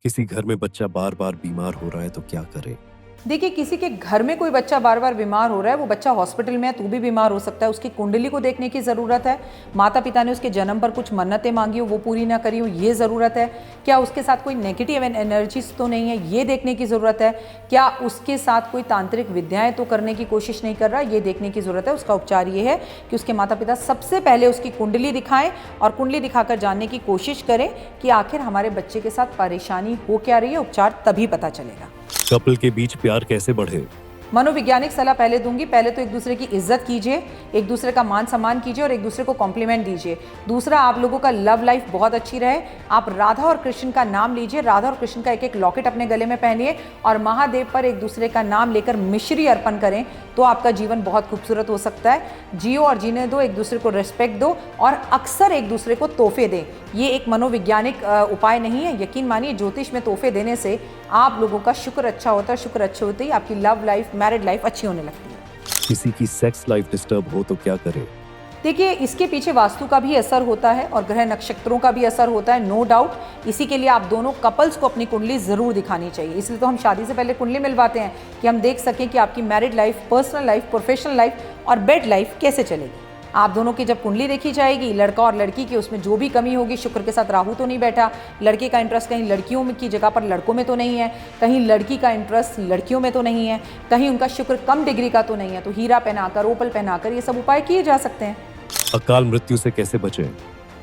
किसी घर में बच्चा बार बार बीमार हो रहा है तो क्या करें? देखिए, किसी के घर में कोई बच्चा बार बार बीमार हो रहा है, वो बच्चा हॉस्पिटल में है तो भी बीमार हो सकता है। उसकी कुंडली को देखने की ज़रूरत है। माता पिता ने उसके जन्म पर कुछ मन्नतें मांगी हो, वो पूरी ना करी हो, ये ज़रूरत है। क्या उसके साथ कोई नेगेटिव एनर्जीज तो नहीं है, ये देखने की ज़रूरत है। क्या उसके साथ कोई तांत्रिक विद्याएं तो करने की कोशिश नहीं कर रहा, ये देखने की ज़रूरत है। उसका उपचार ये है कि उसके माता पिता सबसे पहले उसकी कुंडली दिखाएं और कुंडली दिखाकर जानने की कोशिश करें कि आखिर हमारे बच्चे के साथ परेशानी हो क्या रही है। उपचार तभी पता चलेगा। कपल के बीच प्यार कैसे बढ़े? मनोवैज्ञानिक सलाह पहले दूंगी। पहले तो एक दूसरे की इज्जत कीजिए, एक दूसरे का मान सम्मान कीजिए और एक दूसरे को कॉम्प्लीमेंट दीजिए। दूसरा, आप लोगों का लव लाइफ बहुत अच्छी रहे। आप राधा और कृष्ण का नाम लीजिए, राधा और कृष्ण का एक एक लॉकेट अपने गले में पहनिए और महादेव पर एक दूसरे का नाम लेकर मिश्री अर्पण करें तो आपका जीवन बहुत खूबसूरत हो सकता है। जियो और जीने दो, एक दूसरे को रिस्पेक्ट दो और अक्सर एक दूसरे को तोहफे दें। ये एक मनोवैज्ञानिक उपाय नहीं है, यकीन मानिए। ज्योतिष में तोहफे देने से आप लोगों का शुक्र अच्छा होता है। शुक्र अच्छे होते ही आपकी लव लाइफ, मैरिड लाइफ अच्छी होने लगती है। किसी की सेक्स लाइफ डिस्टर्ब हो तो क्या करें? देखिए, इसके पीछे वास्तु का भी असर होता है और ग्रह नक्षत्रों का भी असर होता है, नो डाउट। इसी के लिए आप दोनों कपल्स को अपनी कुंडली ज़रूर दिखानी चाहिए। इसलिए तो हम शादी से पहले कुंडली मिलवाते हैं कि हम देख सकें कि आपकी married life, personal life, professional life और बेड लाइफ कैसे चलेगी। आप दोनों की जब कुंडली देखी जाएगी, लड़का और लड़की की, उसमें जो भी कमी होगी, शुक्र के साथ राहु तो नहीं बैठा, लड़के का इंटरेस्ट कहीं लड़कियों में की जगह पर लड़कों में तो नहीं है, कहीं लड़की का इंटरेस्ट लड़कियों में तो नहीं है, कहीं उनका शुक्र कम डिग्री का तो नहीं है, तो हीरा पहनाकर, ओपल पहनाकर ये सब उपाय किए जा सकते हैं। अकाल मृत्यु से कैसे बचें?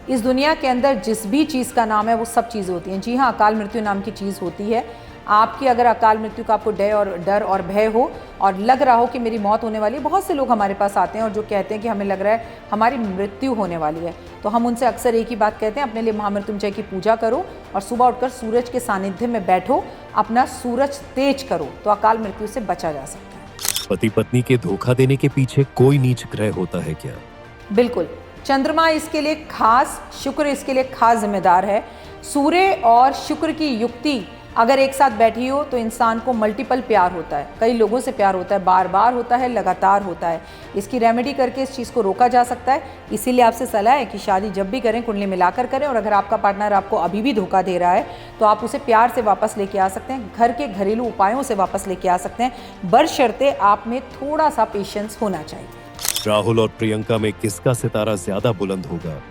इस दुनिया के अंदर जिस भी चीज़ का नाम है वो सब चीज़ होती हैं। जी हाँ, अकाल मृत्यु नाम की चीज़ होती है। आपकी अगर अकाल मृत्यु का आपको डर और भय हो और लग रहा हो कि मेरी मौत होने वाली है, बहुत से लोग हमारे पास आते हैं और जो कहते हैं कि हमें लग रहा है हमारी मृत्यु होने वाली है, तो हम उनसे अक्सर एक ही बात कहते हैं, अपने लिए महामृत्युंजय की पूजा करो और सुबह उठकर सूरज के सानिध्य में बैठो, अपना सूरज तेज करो, तो अकाल मृत्यु से बचा जा सकता है। पति पत्नी के धोखा देने के पीछे कोई नीच ग्रह होता है क्या? बिल्कुल, चंद्रमा इसके लिए खास, शुक्र इसके लिए खास जिम्मेदार है। सूर्य और शुक्र की युक्ति अगर एक साथ बैठी हो तो इंसान को मल्टीपल प्यार होता है, कई लोगों से प्यार होता है, बार बार होता है, लगातार होता है। इसकी रेमेडी करके इस चीज़ को रोका जा सकता है। इसीलिए आपसे सलाह है कि शादी जब भी करें कुंडली मिलाकर करें और अगर आपका पार्टनर आपको अभी भी धोखा दे रहा है तो आप उसे प्यार से वापस लेके आ सकते हैं, घर के घरेलू उपायों से वापस लेके आ सकते हैं, बशर्ते आप में थोड़ा सा पेशेंस होना चाहिए। राहुल और प्रियंका में किसका सितारा ज्यादा बुलंद होगा?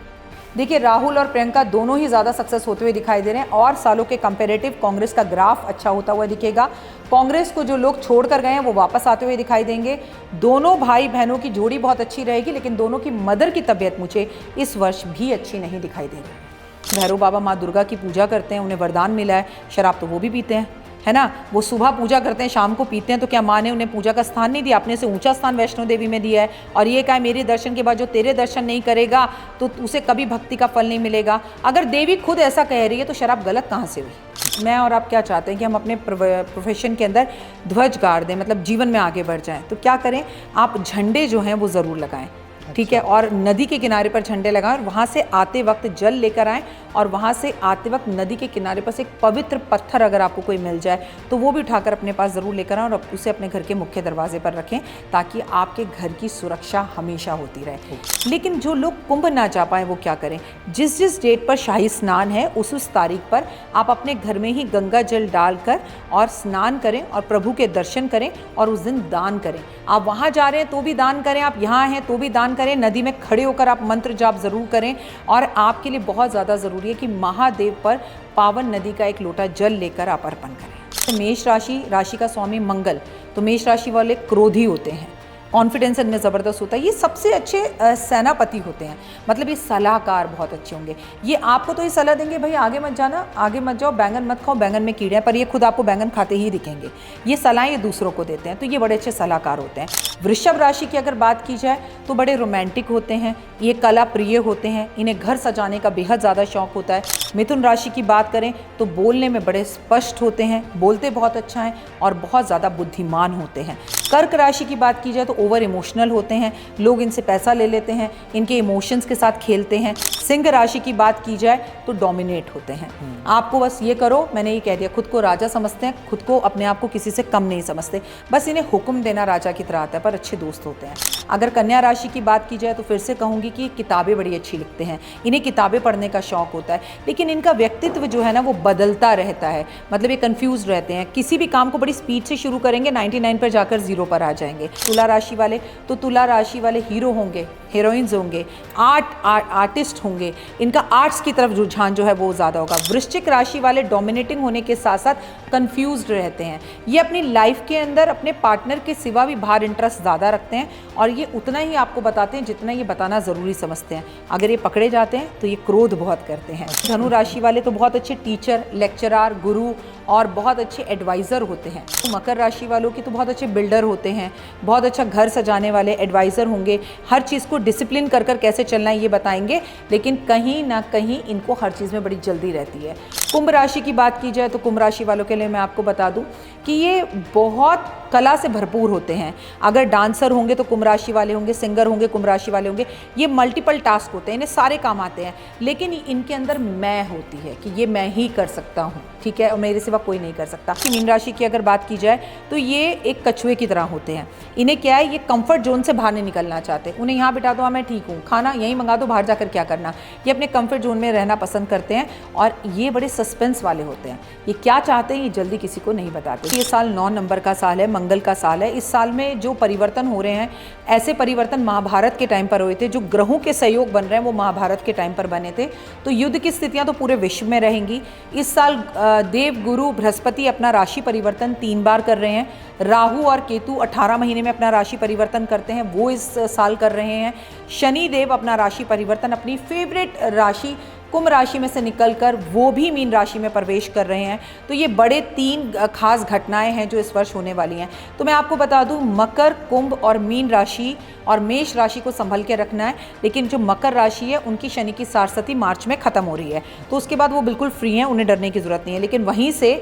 देखिए, राहुल और प्रियंका दोनों ही ज़्यादा सक्सेस होते हुए दिखाई दे रहे हैं और सालों के कंपैरेटिव कांग्रेस का ग्राफ अच्छा होता हुआ दिखेगा। कांग्रेस को जो लोग छोड़कर गए हैं वो वापस आते हुए दिखाई देंगे। दोनों भाई बहनों की जोड़ी बहुत अच्छी रहेगी, लेकिन दोनों की मदर की तबीयत मुझे इस वर्ष भी अच्छी नहीं दिखाई देगी। भैरव बाबा माँ दुर्गा की पूजा करते हैं, उन्हें वरदान मिला है, शराब तो वो भी पीते हैं, है ना। वो सुबह पूजा करते हैं, शाम को पीते हैं, तो क्या माँ ने उन्हें पूजा का स्थान नहीं दिया? अपने से ऊंचा स्थान वैष्णो देवी में दिया है और ये कहा मेरे दर्शन के बाद जो तेरे दर्शन नहीं करेगा तो उसे कभी भक्ति का फल नहीं मिलेगा। अगर देवी खुद ऐसा कह रही है तो शराब गलत कहाँ से हुई? मैं और आप क्या चाहते हैं कि हम अपने प्रोफेशन के अंदर ध्वज गाड़ दें, मतलब जीवन में आगे बढ़ जाएं। तो क्या करें, आप झंडे जो हैं वो ज़रूर लगाएं, ठीक है, और नदी के किनारे पर झंडे लगाएं और वहाँ से आते वक्त जल लेकर आएँ और वहाँ से आते वक्त नदी के किनारे पर से एक पवित्र पत्थर अगर आपको कोई मिल जाए तो वो भी उठाकर अपने पास ज़रूर लेकर आएँ और उसे अपने घर के मुख्य दरवाजे पर रखें, ताकि आपके घर की सुरक्षा हमेशा होती रहे। लेकिन जो लोग कुंभ ना जा पाएँ वो क्या करें? जिस जिस डेट पर शाही स्नान है उस तारीख पर आप अपने घर में ही गंगा जल डालकर और स्नान करें और प्रभु के दर्शन करें और उस दिन दान करें। आप वहाँ जा रहे हैं तो भी दान करें, आप यहाँ हैं तो भी दान करें, नदी में खड़े होकर आप मंत्र जाप ज़रूर करें। और आपके लिए बहुत ज़्यादा ज़रूरी है कि महादेव पर पावन नदी का एक लोटा जल लेकर आप अर्पण करें। तो मेष राशि का स्वामी मंगल, तो मेष राशि वाले क्रोधी होते हैं, कॉन्फिडेंस इनमें ज़बरदस्त होता है, ये सबसे अच्छे सेनापति होते हैं, मतलब ये सलाहकार बहुत अच्छे होंगे। ये आपको तो ये सलाह देंगे भाई आगे मत जाना, आगे मत जाओ, बैंगन मत खाओ, बैंगन में कीड़े हैं, पर ये खुद आपको बैंगन खाते ही दिखेंगे। ये सलाह ये दूसरों को देते हैं, तो ये बड़े अच्छे सलाहकार होते हैं। वृषभ राशि की अगर बात की जाए तो बड़े रोमांटिक होते हैं, ये कला प्रिय होते हैं, इन्हें घर सजाने का बेहद ज़्यादा शौक होता है। मिथुन राशि की बात करें तो बोलने में बड़े स्पष्ट होते हैं, बोलते बहुत अच्छा हैं और बहुत ज़्यादा बुद्धिमान होते हैं। कर्क राशि की बात की जाए तो ओवर इमोशनल होते हैं, लोग इनसे पैसा ले लेते हैं, इनके इमोशंस के साथ खेलते हैं। सिंह राशि की बात की जाए तो डोमिनेट होते हैं। आपको बस ये करो, मैंने ये कह दिया, खुद को राजा समझते हैं, खुद को अपने आप को किसी से कम नहीं समझते, बस इन्हें हुक्म देना राजा की तरह आता है, पर अच्छे दोस्त होते हैं। अगर कन्या राशि की बात की जाए तो फिर से कहूँगी कि किताबें बड़ी अच्छी लिखते हैं, इन्हें किताबें पढ़ने का शौक होता है, लेकिन इनका व्यक्तित्व जो है ना वो बदलता रहता है, मतलब ये कंफ्यूज रहते हैं। किसी भी काम को बड़ी स्पीड से शुरू करेंगे, 99 पर जाकर 0 पर आ जाएंगे। तुला राशि वाले तो तुला राशि वाले हीरो होंगे, हीरोइंस होंगे, आर्टिस्ट होंगे, इनका आर्ट्स की तरफ रुझान जो है वो ज़्यादा होगा। वृश्चिक राशि वाले डोमिनेटिंग होने के साथ साथ कंफ्यूज्ड रहते हैं, ये अपनी लाइफ के अंदर अपने पार्टनर के सिवा भी बाहर इंटरेस्ट ज़्यादा रखते हैं और ये उतना ही आपको बताते हैं जितना ये बताना ज़रूरी समझते हैं। अगर ये पकड़े जाते हैं तो ये क्रोध बहुत करते हैं। धनु राशि वाले तो बहुत अच्छे टीचर, लेक्चरार, गुरु और बहुत अच्छे एडवाइज़र होते हैं। तो मकर राशि वालों की तो बहुत अच्छे बिल्डर होते हैं, बहुत अच्छा घर सजाने वाले एडवाइज़र होंगे, हर चीज़ को डिसिप्लिन कर कैसे चलना है ये बताएंगे, लेकिन कहीं ना कहीं इनको हर चीज़ में बड़ी जल्दी रहती है। कुंभ राशि की बात की जाए तो कुंभ राशि वालों के लिए मैं आपको बता दूं कि ये बहुत कला से भरपूर होते हैं। अगर डांसर होंगे तो कुंभ राशि वाले होंगे, सिंगर होंगे कुंभ राशि वाले होंगे। ये मल्टीपल टास्क होते हैं, इन्हें सारे काम आते हैं, लेकिन इनके अंदर मैं होती है कि ये मैं ही कर सकता हूँ, ठीक है, और मेरे सिवा कोई नहीं कर सकता। मीन राशि की अगर बात की जाए तो ये एक कछुए की तरह होते हैं। इन्हें क्या है, ये कंफर्ट जोन से बाहर नहीं निकलना चाहते। उन्हें यहाँ बिठा दो, हाँ मैं ठीक हूँ, खाना यहीं मंगा दो, बाहर जाकर क्या करना। ये अपने कंफर्ट जोन में रहना पसंद करते हैं और ये बड़े सस्पेंस वाले होते हैं। ये क्या चाहते हैं ये जल्दी किसी को नहीं बताते। ये साल 9 नंबर का साल है, मंगल का साल है। इस साल में जो परिवर्तन हो रहे हैं, ऐसे परिवर्तन महाभारत के टाइम पर हुए थे। जो ग्रहों के सहयोग बन रहे हैं वो महाभारत के टाइम पर बने थे। तो युद्ध की स्थितियां तो पूरे विश्व में रहेंगी। इस साल देव गुरु बृहस्पति अपना राशि परिवर्तन 3 बार कर रहे हैं। राहु और केतु 18 महीने में अपना राशि परिवर्तन करते हैं, वो इस साल कर रहे हैं। शनि देव अपना राशि परिवर्तन अपनी फेवरेट राशि कुंभ राशि में से निकलकर वो भी मीन राशि में प्रवेश कर रहे हैं। तो ये बड़े 3 खास घटनाएं हैं जो इस वर्ष होने वाली हैं। तो मैं आपको बता दूं, मकर, कुंभ और मीन राशि और मेष राशि को संभल के रखना है, लेकिन जो मकर राशि है उनकी शनि की सारस्वती मार्च में ख़त्म हो रही है, तो उसके बाद वो बिल्कुल फ्री हैं, उन्हें डरने की ज़रूरत नहीं है। लेकिन वहीं से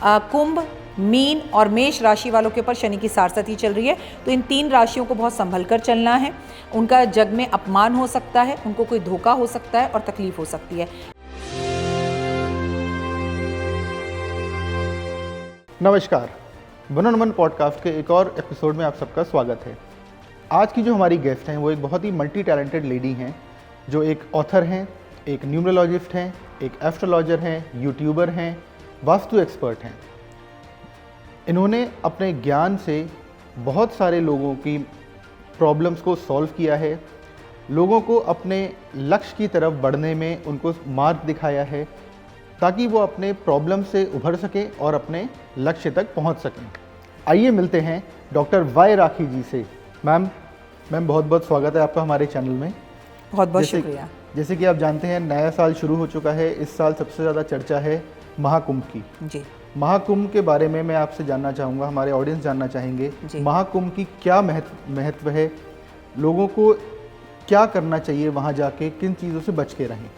कुंभ, मीन और मेष राशि वालों के ऊपर शनि की सारस्वती चल रही है, तो इन 3 राशियों को बहुत संभल कर चलना है। उनका जग में अपमान हो सकता है, उनको कोई धोखा हो सकता है और तकलीफ हो सकती है। नमस्कार, वन ऑन वन पॉडकास्ट के एक और एपिसोड में आप सबका स्वागत है। आज की जो हमारी गेस्ट हैं वो एक बहुत ही मल्टी टैलेंटेड लेडी हैं, जो एक ऑथर हैं, एक न्यूमरोलॉजिस्ट हैं, एक एस्ट्रोलॉजर हैं, यूट्यूबर हैं, वास्तु एक्सपर्ट हैं। इन्होंने अपने ज्ञान से बहुत सारे लोगों की प्रॉब्लम्स को सॉल्व किया है, लोगों को अपने लक्ष्य की तरफ बढ़ने में उनको मार्ग दिखाया है, ताकि वो अपने प्रॉब्लम से उभर सकें और अपने लक्ष्य तक पहुंच सकें। आइए मिलते हैं डॉक्टर वाई राखी जी से। मैम बहुत बहुत स्वागत है आपका हमारे चैनल में। बहुत बहुत शुक्रिया। जैसे कि आप जानते हैं, नया साल शुरू हो चुका है। इस साल सबसे ज़्यादा चर्चा है महाकुंभ की। जी, महाकुंभ के बारे में मैं आपसे जानना चाहूँगा, हमारे ऑडियंस जानना चाहेंगे, महाकुंभ की क्या महत्व है, लोगों को क्या करना चाहिए वहाँ जाके, किन चीज़ों से बच के रहें।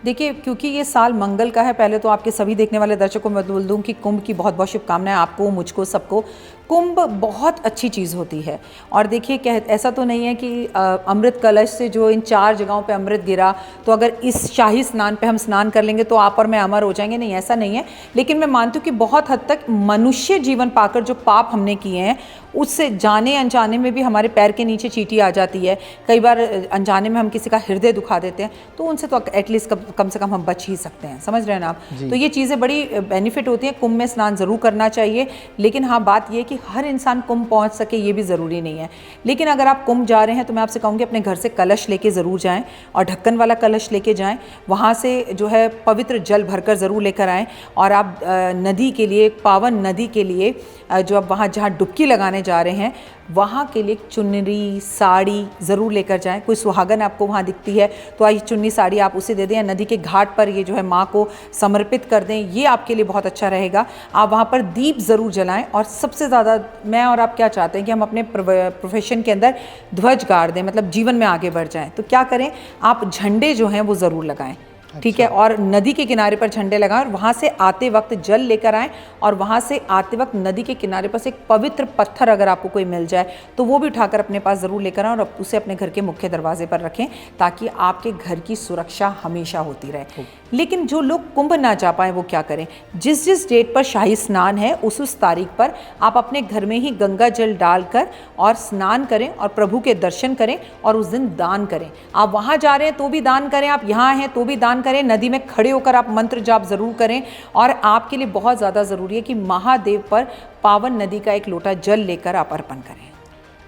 देखिए, क्योंकि ये साल मंगल का है, पहले तो आपके सभी देखने वाले दर्शकों को मैं बोल दूं कि कुंभ की बहुत बहुत शुभकामनाएं आपको, मुझको, सबको। कुंभ बहुत अच्छी चीज़ होती है। और देखिए, ऐसा तो नहीं है कि अमृत कलश से जो इन 4 जगहों पे अमृत गिरा तो अगर इस शाही स्नान पे हम स्नान कर लेंगे तो आप और मैं अमर हो जाएंगे, नहीं, ऐसा नहीं है। लेकिन मैं मानती हूँ कि बहुत हद तक मनुष्य जीवन पाकर जो पाप हमने किए हैं उससे जाने अनजाने में भी हमारे पैर के नीचे चींटी आ जाती है। कई बार अनजाने में हम किसी का हृदय दुखा देते हैं, तो उनसे तो एटलीस्ट कम से कम हम बच ही सकते हैं। समझ रहे हैं ना आप? तो ये चीज़ें बड़ी बेनिफिट होती हैं। कुंभ में स्नान ज़रूर करना चाहिए, लेकिन हाँ, बात ये कि हर इंसान कुंभ पहुंच सके ये भी ज़रूरी नहीं है। लेकिन अगर आप कुंभ जा रहे हैं तो मैं आपसे कहूँगी अपने घर से कलश लेके ज़रूर जाएं और ढक्कन वाला कलश लेके जाएं। वहाँ से जो है पवित्र जल भरकर ज़रूर लेकर आएँ। और आप नदी के लिए, पावन नदी के लिए जो आप वहाँ जहाँ डुबकी लगाने जा रहे हैं वहाँ के लिए चुन्नी, साड़ी ज़रूर लेकर जाएं। कोई सुहागन आपको वहाँ दिखती है तो आई चुन्नी, साड़ी आप उसे दे दें, या नदी के घाट पर ये जो है माँ को समर्पित कर दें, ये आपके लिए बहुत अच्छा रहेगा। आप वहाँ पर दीप ज़रूर जलाएं। और सबसे ज़्यादा मैं और आप क्या चाहते हैं कि हम अपने प्रोफेशन के अंदर ध्वज गाड़ दें, मतलब जीवन में आगे बढ़ जाएँ। तो क्या करें, आप झंडे जो हैं वो ज़रूर लगाएँ। ठीक है, और नदी के किनारे पर झंडे लगाएं और वहाँ से आते वक्त जल लेकर आएं, और वहाँ से आते वक्त नदी के किनारे पर से एक पवित्र पत्थर अगर आपको कोई मिल जाए तो वो भी उठाकर अपने पास ज़रूर लेकर आएं और उसे अपने घर के मुख्य दरवाजे पर रखें, ताकि आपके घर की सुरक्षा हमेशा होती रहे। लेकिन जो लोग कुंभ ना जा पाए वो क्या करें? जिस जिस डेट पर शाही स्नान है उस तारीख पर आप अपने घर में ही गंगा जल डालकर और स्नान करें और प्रभु के दर्शन करें और उस दिन दान करें। आप वहाँ जा रहे हैं तो भी दान करें, आप यहाँ हैं तो भी दान करें, नदी में खड़े होकर आप मंत्र जाप ज़रूर करें। और आपके लिए बहुत ज़्यादा ज़रूरी है कि महादेव पर पावन नदी का एक लोटा जल लेकर आप अर्पण करें।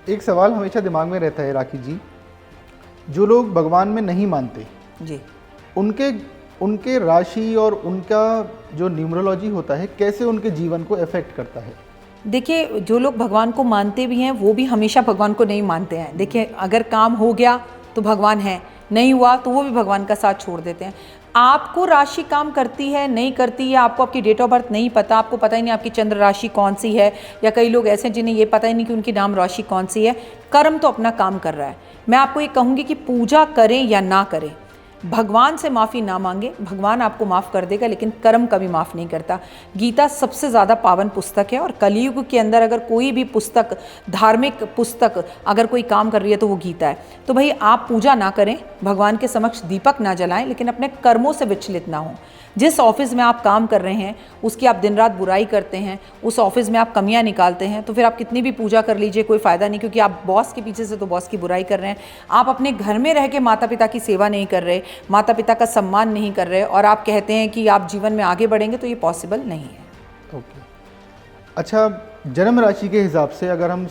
एक सवाल हमेशा दिमाग में रहता है राखी जी, जो लोग भगवान में नहीं मानते जी, उनके राशि और उनका जो न्यूमरोलॉजी होता है कैसे उनके जीवन को अफेक्ट करता है? देखिए, जो लोग भगवान को मानते भी हैं वो भी हमेशा भगवान को नहीं मानते हैं। देखिए, अगर काम हो गया तो भगवान है, नहीं हुआ तो वो भी भगवान का साथ छोड़ देते हैं। आपको राशि काम करती है नहीं करती है, आपको आपकी डेट ऑफ बर्थ नहीं पता, आपको पता ही नहीं आपकी चंद्र राशि कौन सी है, या कई लोग ऐसे हैं जिन्हें ये पता ही नहीं कि उनकी नाम राशि कौन सी है। कर्म तो अपना काम कर रहा है। मैं आपको ये कहूँगी कि पूजा करें या ना करें, भगवान से माफ़ी ना मांगे, भगवान आपको माफ़ कर देगा, लेकिन कर्म कभी माफ़ नहीं करता। गीता सबसे ज़्यादा पावन पुस्तक है, और कलयुग के अंदर अगर कोई भी पुस्तक, धार्मिक पुस्तक अगर कोई काम कर रही है तो वो गीता है। तो भाई आप पूजा ना करें, भगवान के समक्ष दीपक ना जलाएं, लेकिन अपने कर्मों से विचलित ना हों। जिस ऑफिस में आप काम कर रहे हैं उसकी आप दिन रात बुराई करते हैं, उस ऑफिस में आप कमियां निकालते हैं, तो फिर आप कितनी भी पूजा कर लीजिए कोई फ़ायदा नहीं, क्योंकि आप बॉस के पीछे से तो बॉस की बुराई कर रहे हैं। आप अपने घर में रह के माता पिता की सेवा नहीं कर रहे, माता पिता का सम्मान नहीं कर रहे, और आप कहते हैं कि आप जीवन में आगे बढ़ेंगे, तो ये पॉसिबल नहीं है। ओके, अच्छा, जन्म राशि के हिसाब से अगर हम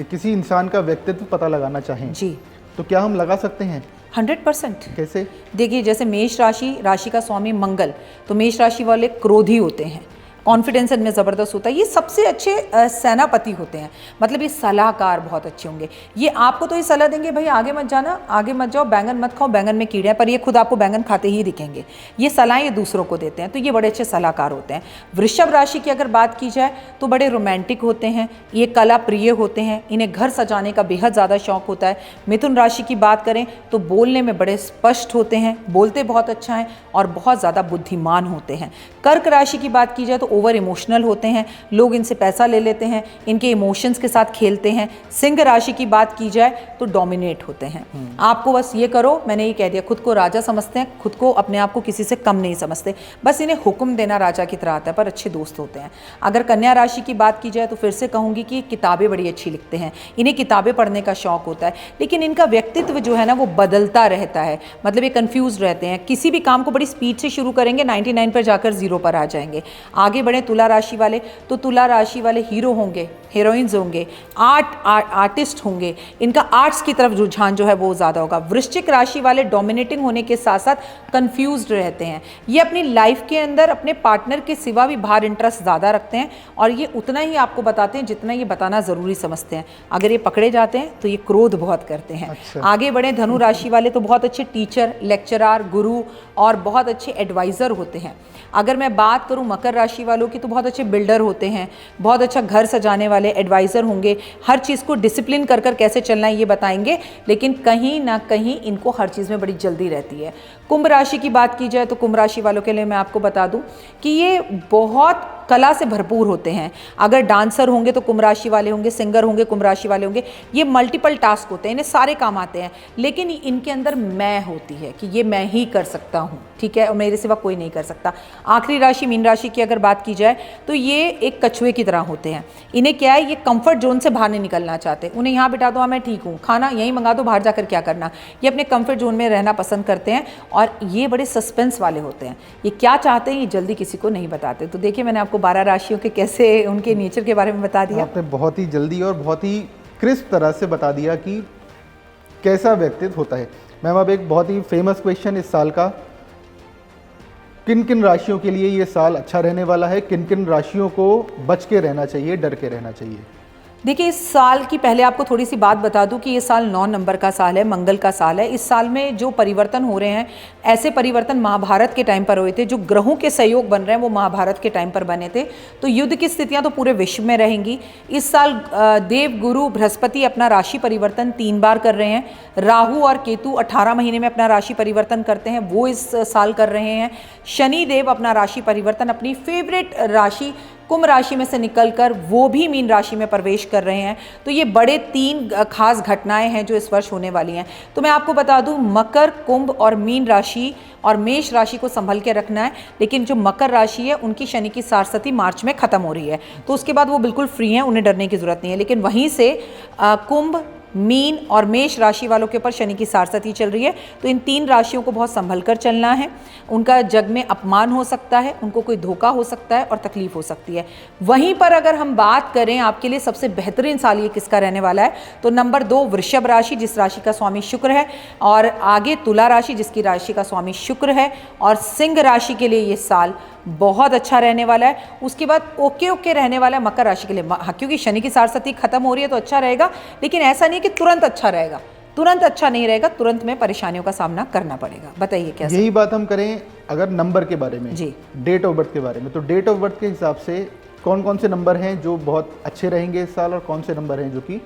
किसी इंसान का व्यक्तित्व पता लगाना चाहें जी, तो क्या हम लगा सकते हैं? 100%। कैसे? देखिए, जैसे मेष राशि का स्वामी मंगल, तो मेष राशि वाले क्रोधी होते हैं, कॉन्फिडेंस इनमें ज़बरदस्त होता है। ये सबसे अच्छे सेनापति होते हैं, मतलब ये सलाहकार बहुत अच्छे होंगे। ये आपको तो ये सलाह देंगे भाई आगे मत जाना, आगे मत जाओ, बैंगन मत खाओ, बैंगन में कीड़े हैं, पर ये खुद आपको बैंगन खाते ही दिखेंगे। ये सलाहें ये दूसरों को देते हैं, तो ये बड़े अच्छे सलाहकार होते हैं। वृषभ राशि की अगर बात की जाए तो बड़े रोमांटिक होते हैं, ये कला प्रिय होते हैं, इन्हें घर सजाने का बेहद ज़्यादा शौक होता है। मिथुन राशि की बात करें तो बोलने में बड़े स्पष्ट होते हैं, बोलते बहुत अच्छा हैं और बहुत ज़्यादा बुद्धिमान होते हैं। कर्क राशि की बात की जाए तो ओवर इमोशनल होते हैं, लोग इनसे पैसा ले लेते हैं, इनके इमोशंस के साथ खेलते हैं। सिंह राशि की बात की जाए तो डोमिनेट होते हैं। आपको बस ये करो, मैंने ये कह दिया, खुद को राजा समझते हैं, खुद को अपने आप को किसी से कम नहीं समझते, बस इन्हें हुक्म देना राजा की तरह आता है, पर अच्छे दोस्त होते हैं। अगर कन्या राशि की बात की जाए तो फिर से कहूँगी कि किताबें बड़ी अच्छी लिखते हैं, इन्हें किताबें पढ़ने का शौक होता है, लेकिन इनका व्यक्तित्व जो है ना वो बदलता रहता है, मतलब ये कन्फ्यूज रहते हैं। किसी भी काम को बड़ी स्पीड से शुरू करेंगे, 99 पर जाकर 0 पर आ जाएंगे। आगे बढ़े तुला राशि वाले, तो तुला राशि वाले हीरो होंगे, हीरोइंस होंगे, आर्टिस्ट होंगे, इनका आर्ट्स की तरफ रुझान जो है वो ज़्यादा होगा। वृश्चिक राशि वाले डोमिनेटिंग होने के साथ साथ कंफ्यूज्ड रहते हैं, ये अपनी लाइफ के अंदर अपने पार्टनर के सिवा भी बाहर इंटरेस्ट ज़्यादा रखते हैं, और ये उतना ही आपको बताते हैं जितना ये बताना ज़रूरी समझते हैं। अगर ये पकड़े जाते हैं तो ये क्रोध बहुत करते हैं। अच्छा। आगे बढ़े धनु राशि वाले, तो बहुत अच्छे टीचर, लेक्चरार, गुरु और बहुत अच्छे एडवाइज़र होते हैं। अगर मैं बात करूं मकर राशि वालों की, तो बहुत अच्छे बिल्डर होते हैं, बहुत अच्छा घर सजाने वाले एडवाइज़र होंगे, हर चीज़ को डिसिप्लिन कर कर कैसे चलना है ये बताएंगे, लेकिन कहीं ना कहीं इनको हर चीज़ में बड़ी जल्दी रहती है। कुंभ राशि की बात की जाए तो कुंभ राशि वालों के लिए मैं आपको बता दूं कि ये बहुत कला से भरपूर होते हैं। अगर डांसर होंगे तो कुंभ राशि वाले होंगे, सिंगर होंगे कुंभ राशि वाले होंगे। ये मल्टीपल टास्क होते हैं, इन्हें सारे काम आते हैं, लेकिन इनके अंदर मैं होती है कि ये मैं ही कर सकता हूँ, ठीक है, और मेरे सिवा कोई नहीं कर सकता। आखिरी राशि मीन राशि की अगर बात की जाए तो ये एक कछुए की तरह होते हैं। इन्हें क्या है, ये कंफर्ट जोन से बाहर नहीं निकलना चाहते। उन्हें यहाँ बिठा दो, हाँ मैं ठीक हूँ, खाना यहीं मंगा दो, बाहर जाकर क्या करना। ये अपने कंफर्ट जोन में रहना पसंद करते हैं, और ये बड़े सस्पेंस वाले होते हैं। ये क्या चाहते हैं ये जल्दी किसी को नहीं बताते। तो देखिए, मैंने आपको 12 राशियों के कैसे उनके नेचर के बारे में बता दिया। आपने बहुत ही जल्दी और बहुत ही क्रिस्प तरह से बता दिया कि कैसा व्यक्तित्व होता है। मैम, अब एक बहुत ही फेमस क्वेश्चन इस साल का, किन किन राशियों के लिए ये साल अच्छा रहने वाला है, किन किन राशियों को बच के रहना चाहिए, डर के रहना चाहिए? देखिए, इस साल की पहले आपको थोड़ी सी बात बता दूं कि ये साल 9 नंबर का साल है, मंगल का साल है। इस साल में जो परिवर्तन हो रहे हैं, ऐसे परिवर्तन महाभारत के टाइम पर हुए थे। जो ग्रहों के सहयोग बन रहे हैं वो महाभारत के टाइम पर बने थे। तो युद्ध की स्थितियां तो पूरे विश्व में रहेंगी। इस साल देव गुरु बृहस्पति अपना राशि परिवर्तन 3 बार कर रहे हैं। राहु और केतु 18 महीने में अपना राशि परिवर्तन करते हैं, वो इस साल कर रहे हैं। शनि देव अपना राशि परिवर्तन अपनी फेवरेट राशि कुंभ राशि में से निकलकर वो भी मीन राशि में प्रवेश कर रहे हैं। तो ये बड़े 3 खास घटनाएं हैं जो इस वर्ष होने वाली हैं। तो मैं आपको बता दूं, मकर, कुंभ और मीन राशि और मेष राशि को संभल के रखना है। लेकिन जो मकर राशि है उनकी शनि की सारस्वती मार्च में खत्म हो रही है, तो उसके बाद वो बिल्कुल फ्री हैं, उन्हें डरने की जरूरत नहीं है। लेकिन वहीं से कुंभ, मीन और मेष राशि वालों के ऊपर शनि की सारस्वती चल रही है। तो इन 3 राशियों को बहुत संभल कर चलना है। उनका जग में अपमान हो सकता है, उनको कोई धोखा हो सकता है और तकलीफ हो सकती है। वहीं पर अगर हम बात करें आपके लिए सबसे बेहतरीन साल ये किसका रहने वाला है, तो नंबर 2 वृषभ राशि, जिस राशि का स्वामी शुक्र है, और आगे तुला राशि जिसकी राशि का स्वामी शुक्र है, और सिंह राशि के लिए ये साल बहुत अच्छा रहने वाला है। उसके बाद ओके रहने वाला है मकर राशि के लिए। हाँ, क्योंकि शनि की सारस्वती खत्म हो रही है तो अच्छा रहेगा, लेकिन ऐसा नहीं है कि तुरंत अच्छा रहेगा। तुरंत अच्छा नहीं रहेगा, तुरंत में परेशानियों का सामना करना पड़ेगा। बताइए कैसे? यही बात हम करें अगर नंबर के बारे में, जी, डेट ऑफ बर्थ के बारे में, तो डेट ऑफ बर्थ के हिसाब से कौन कौन से नंबर हैं जो बहुत अच्छे रहेंगे इस साल और कौन से नंबर हैं जो कि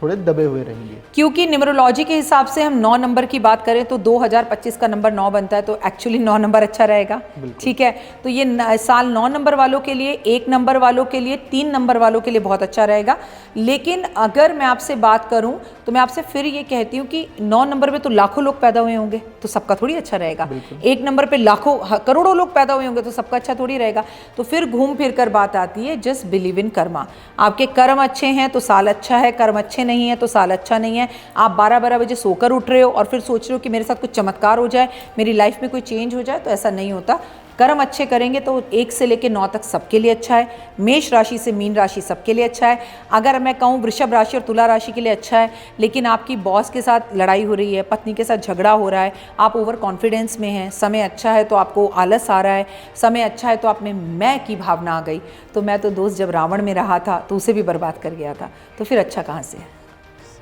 थोड़े दबे हुए रहेंगे? क्योंकि न्यूमरोलॉजी के हिसाब से हम 9 नंबर की बात करें तो 2025 का नंबर 9 बनता है, तो एक्चुअली 9 नंबर अच्छा रहेगा। ठीक है, तो ये साल 9 नंबर वालों के लिए, 1 नंबर वालों के लिए, 3 नंबर वालों के लिए बहुत अच्छा रहेगा। लेकिन अगर मैं आपसे बात करूं तो मैं आपसे फिर ये कहती हूँ कि 9 नंबर पे तो लाखों लोग पैदा हुए होंगे तो सबका थोड़ी अच्छा रहेगा। 1 नंबर पे लाखों करोड़ों लोग पैदा हुए होंगे तो सबका अच्छा थोड़ी रहेगा। तो फिर घूम फिर कर बात आती है जस्ट बिलीव इन कर्मा। आपके कर्म अच्छे हैं तो साल अच्छा है, कर्म अच्छे नहीं है तो साल अच्छा नहीं है। आप 12-12 बजे सोकर उठ रहे हो और फिर सोच रहे हो कि मेरे साथ कुछ चमत्कार हो जाए, मेरी लाइफ में कोई चेंज हो जाए, तो ऐसा नहीं होता। कर्म अच्छे करेंगे तो 1 से लेकर 9 तक सबके लिए अच्छा है। मेष राशि से मीन राशि सबके लिए अच्छा है। अगर मैं कहूँ वृषभ राशि और तुला राशि के लिए अच्छा है, लेकिन आपकी बॉस के साथ लड़ाई हो रही है, पत्नी के साथ झगड़ा हो रहा है, आप ओवर कॉन्फिडेंस में हैं, समय अच्छा है तो आपको आलस आ रहा है, समय अच्छा है तो आप में मैं की भावना आ गई, तो मैं तो दोस्त जब रावण में रहा था तो उसे भी बर्बाद कर गया था, तो फिर अच्छा कहाँ से है?